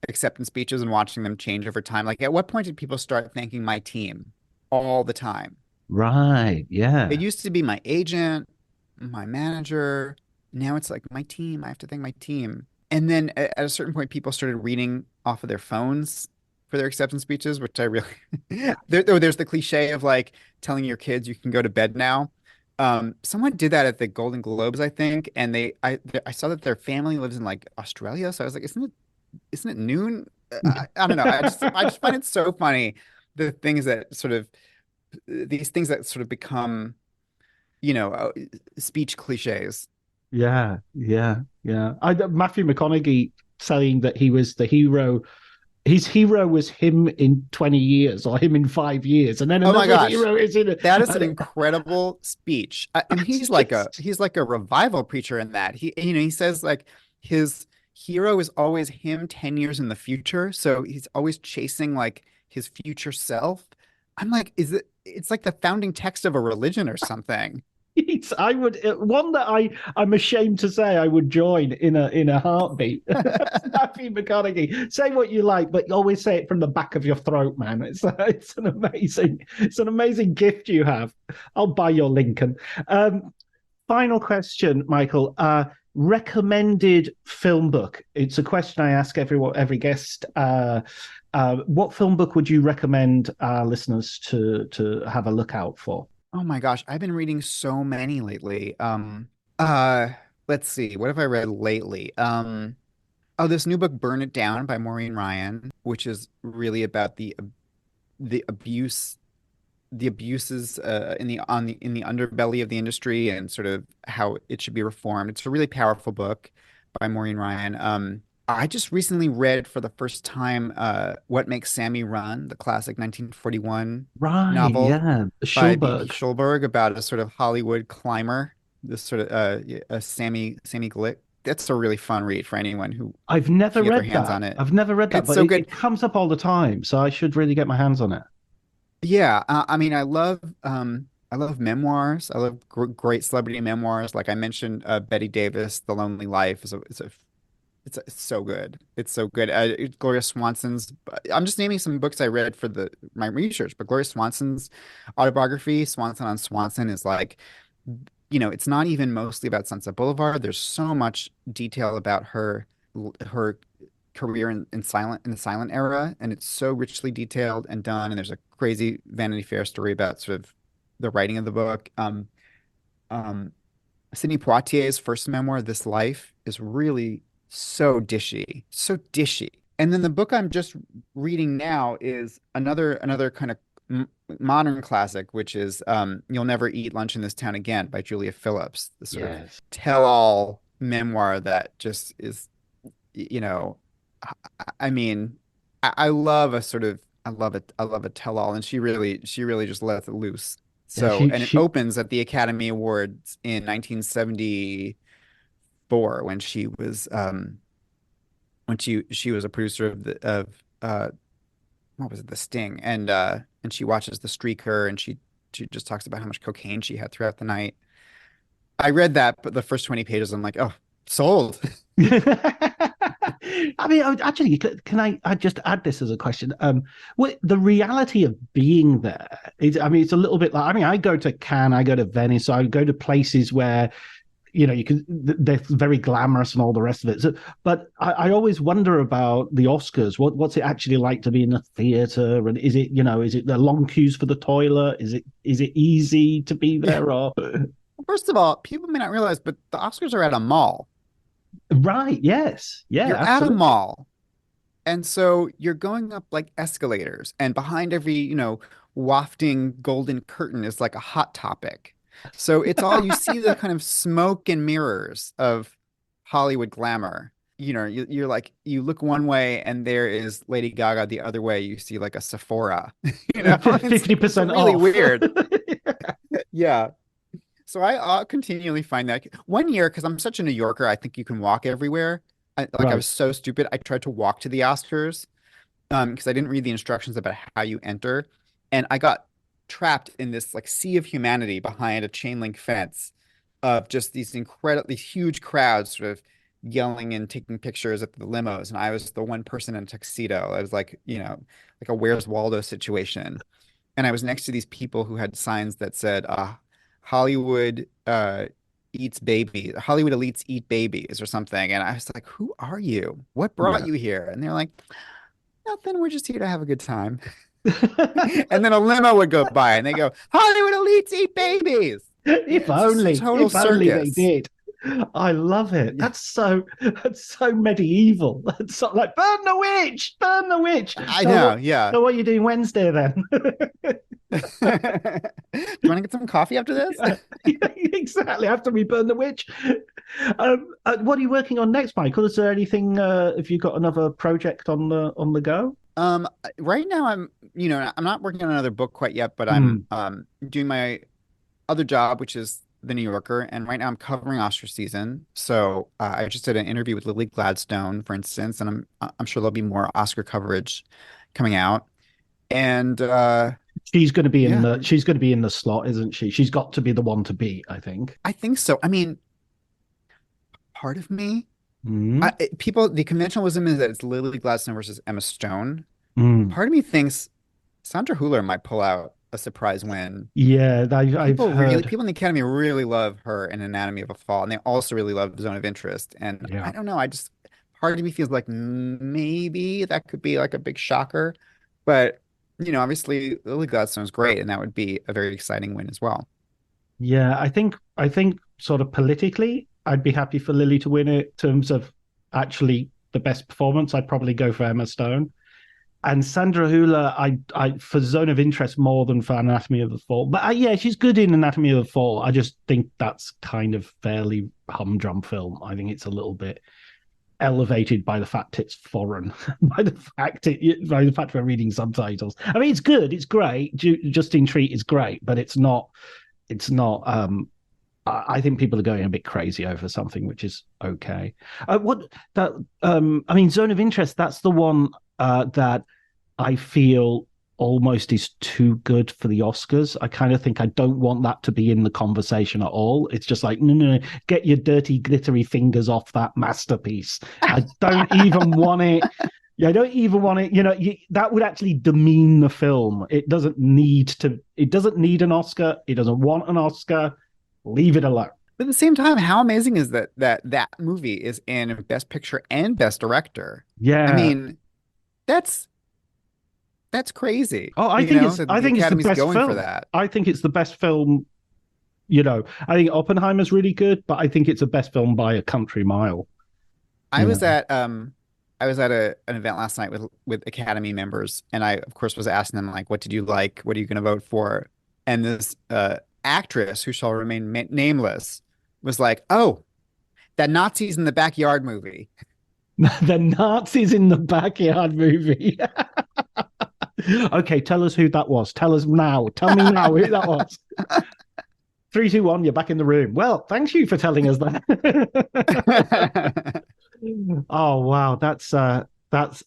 acceptance speeches and watching them change over time. Like, at what point did people start thanking my team all the time? Right. Yeah. It used to be my agent, my manager. Now it's like my team. I have to thank my team. And then at a certain point, people started reading off of their phones for their acceptance speeches, which I really there's the cliche of like telling your kids you can go to bed now. Someone did that at the Golden Globes, I think, and I saw that their family lives in like Australia, so I was like, isn't it noon? I don't know. I just find it so funny, these things that sort of become, speech cliches. Yeah. Matthew McConaughey saying that he was the hero. His hero was him in 20 years or him in 5 years. And then another hero is in it. That is an incredible speech. And he's like a revival preacher in that. He says like his hero is always him 10 years in the future. So he's always chasing like his future self. I'm like, it's like the founding text of a religion or something. I would one that I'm ashamed to say I would join in a heartbeat. Matthew McConaughey. Say what you like, but always say it from the back of your throat, man. It's an amazing gift you have. I'll buy your Lincoln. Final question, Michael. Recommended film book. It's a question I ask every guest. What film book would you recommend our listeners to have a look out for? Oh my gosh, I've been reading so many lately. Let's see, what have I read lately? This new book, Burn It Down by Maureen Ryan, which is really about the abuses in the underbelly of the industry and sort of how it should be reformed. It's a really powerful book by Maureen Ryan. I just recently read for the first time What Makes Sammy Run, the classic 1941 novel by B.B. Schulberg about a sort of Hollywood climber, this sort of a Sammy Glick. That's a really fun read for anyone who I've never read their hands on it. I've never read that, it's but so good. It comes up all the time, so I should really get my hands on it. Yeah, I mean, I love memoirs. I love great celebrity memoirs. Like I mentioned, Betty Davis, The Lonely Life it's so good. It's so good. Gloria Swanson's. I'm just naming some books I read for my research, but Gloria Swanson's autobiography, Swanson on Swanson, is like, it's not even mostly about Sunset Boulevard. There's so much detail about her career in the silent era, and it's so richly detailed and done. And there's a crazy Vanity Fair story about sort of the writing of the book. Sidney Poitier's first memoir, This Life, is really so dishy. And then the book I'm just reading now is another kind of modern classic, which is You'll Never Eat Lunch in This Town Again by Julia Phillips, the sort of tell-all memoir that just is, I mean, I love a tell-all, and she really just lets it loose. So, it opens at the Academy Awards in 1974 when she was a producer of what was it, The Sting, and she watches The Streaker, and she just talks about how much cocaine she had throughout the night. I read that, but the first 20 pages, I'm like, oh, sold. I mean, actually, can I just add this as a question? The reality of being there is, I mean, it's a little bit like, I mean, I go to Cannes, I go to Venice, I go to places where, they're very glamorous and all the rest of it. So, but I always wonder about the Oscars. What's it actually like to be in a theater? And is it the long queues for the toilet? Is it easy to be there? Or First of all, people may not realize, but the Oscars are at a mall. Right. Yes. Yeah. You're absolutely. at a mall. And so you're going up like escalators, and behind every, wafting golden curtain is like a hot topic. So it's all you see the kind of smoke and mirrors of Hollywood glamour. You're like, you look one way and there is Lady Gaga. The other way, you see like a Sephora. 50% really off. Weird. Yeah. So I continually find that one year, because I'm such a New Yorker, I think you can walk everywhere. I was so stupid. I tried to walk to the Oscars because I didn't read the instructions about how you enter, and I got trapped in this like sea of humanity behind a chain link fence of just these incredibly huge crowds sort of yelling and taking pictures at the limos, and I was the one person in a tuxedo. I was like, like a Where's Waldo situation, and I was next to these people who had signs that said, Hollywood eats babies. Hollywood elites eat babies or something. And I was like, who are you? What brought you here? And they're like, nothing. We're just here to have a good time. And then a limo would go by and they go, Hollywood elites eat babies. If only they did. I love it. That's so medieval. It's sort of like burn the witch. I know, yeah. So what are you doing Wednesday then? Do you want to get some coffee after this? Yeah, exactly. After we burn the witch. What are you working on next, Michael? Is there anything? Have you got another project on the go? Right now I'm not working on another book quite yet, but I'm doing my other job, which is The New Yorker, and right now I'm covering Oscar season. So I just did an interview with Lily Gladstone, for instance, and I'm sure there'll be more Oscar coverage coming out. And she's going to be in the slot, isn't she? She's got to be the one to beat, I think. I think so. I mean, part of me, the conventional wisdom is that it's Lily Gladstone versus Emma Stone. Part of me thinks Sandra Hüller might pull out a surprise win. Yeah, I've heard. People in the Academy really love her in Anatomy of a Fall, and they also really love Zone of Interest. And I don't know, part of me feels like maybe that could be like a big shocker. But, obviously Lily Gladstone's great, and that would be a very exciting win as well. Yeah, I think sort of politically, I'd be happy for Lily to win it. In terms of actually the best performance, I'd probably go for Emma Stone. And Sandra Hüller, I for Zone of Interest more than for Anatomy of the Fall. But she's good in Anatomy of the Fall. I just think that's kind of fairly humdrum film. I think it's a little bit elevated by the fact it's foreign, by the fact we're reading subtitles. I mean, it's good, it's great. Justine Treat is great, but it's not. I think people are going a bit crazy over something, which is okay. I mean, Zone of Interest. That's the one that I feel almost is too good for the Oscars. I kind of think I don't want that to be in the conversation at all. It's just like, no, get your dirty, glittery fingers off that masterpiece. I don't even want it. Yeah, I don't even want it. That would actually demean the film. It doesn't need an Oscar. It doesn't want an Oscar. Leave it alone. But at the same time, how amazing is that movie is in Best Picture and Best Director? Yeah. I mean, that's crazy. Oh, I think it's the best going film. For that. I think it's the best film. I think Oppenheimer's really good, but I think it's the best film by a country mile. I was at an event last night with Academy members, and I of course was asking them like, what did you like? What are you going to vote for? And this actress who shall remain nameless was like, oh, that Nazis in the Backyard movie. The Nazis in the Backyard movie. Okay, tell us who that was. Tell us now. Tell me now who that was. 3, 2, 1, you're back in the room. Well, thank you for telling us that. Oh wow, that's the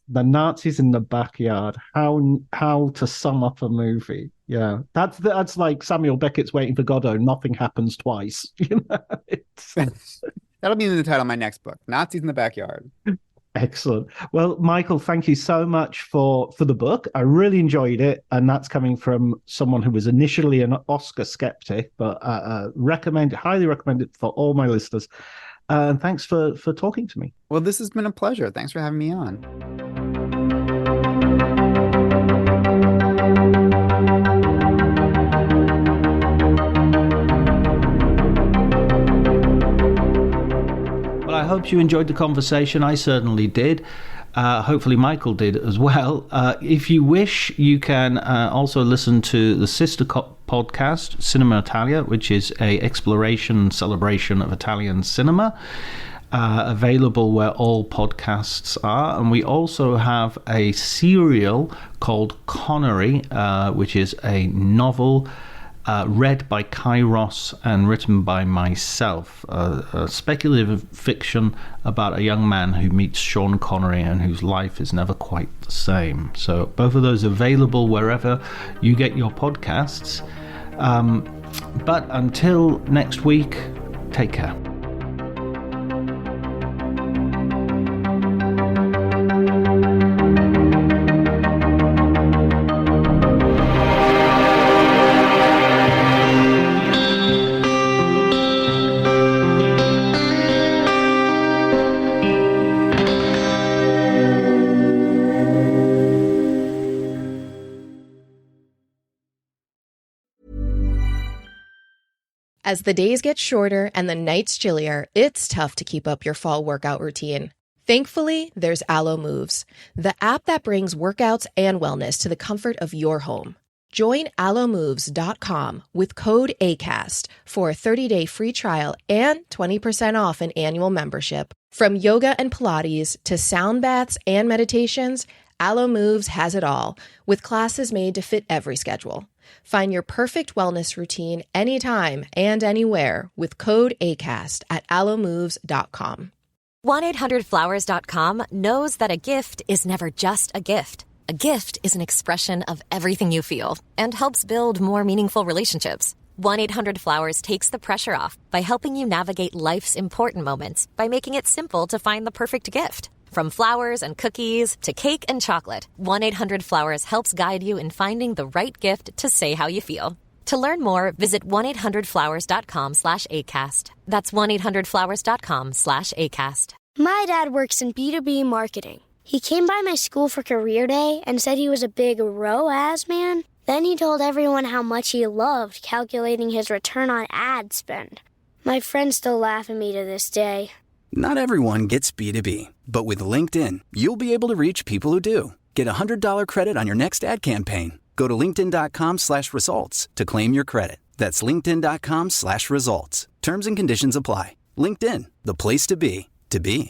Nazis in the Backyard. How to sum up a movie? Yeah, that's like Samuel Beckett's Waiting for Godot. Nothing happens twice. That'll be in the title of my next book, Nazis in the Backyard. Excellent. Well, Michael, thank you so much for the book. I really enjoyed it, and that's coming from someone who was initially an Oscar skeptic, but highly recommend it for all my listeners. And thanks for talking to me. Well, this has been a pleasure. Thanks for having me on. I hope you enjoyed the conversation. I certainly did. Hopefully Michael did as well. If you wish, you can also listen to the sister podcast, Cinema Italia, which is a exploration celebration of Italian cinema, available where all podcasts are. And we also have a serial called Connery, which is a novel read by Kairos and written by myself, a speculative fiction about a young man who meets Sean Connery and whose life is never quite the same. So both of those available wherever you get your podcasts. But until next week, take care. As the days get shorter and the nights chillier, it's tough to keep up your fall workout routine. Thankfully, there's Alo Moves, the app that brings workouts and wellness to the comfort of your home. Join alomoves.com with code ACAST for a 30-day free trial and 20% off an annual membership. From yoga and Pilates to sound baths and meditations, Alo Moves has it all, with classes made to fit every schedule. Find your perfect wellness routine anytime and anywhere with code ACAST at alomoves.com. 1-800-Flowers.com knows that a gift is never just a gift. A gift is an expression of everything you feel and helps build more meaningful relationships. 1-800-Flowers takes the pressure off by helping you navigate life's important moments by making it simple to find the perfect gift. From flowers and cookies to cake and chocolate, 1-800-Flowers helps guide you in finding the right gift to say how you feel. To learn more, visit 1-800-Flowers.com/ACAST. That's 1-800-Flowers.com/ACAST. My dad works in B2B marketing. He came by my school for career day and said he was a big ROAS man. Then he told everyone how much he loved calculating his return on ad spend. My friends still laugh at me to this day. Not everyone gets B2B, but with LinkedIn, you'll be able to reach people who do. Get a $100 credit on your next ad campaign. Go to linkedin.com/results to claim your credit. That's linkedin.com/results. Terms and conditions apply. LinkedIn, the place to be, to be.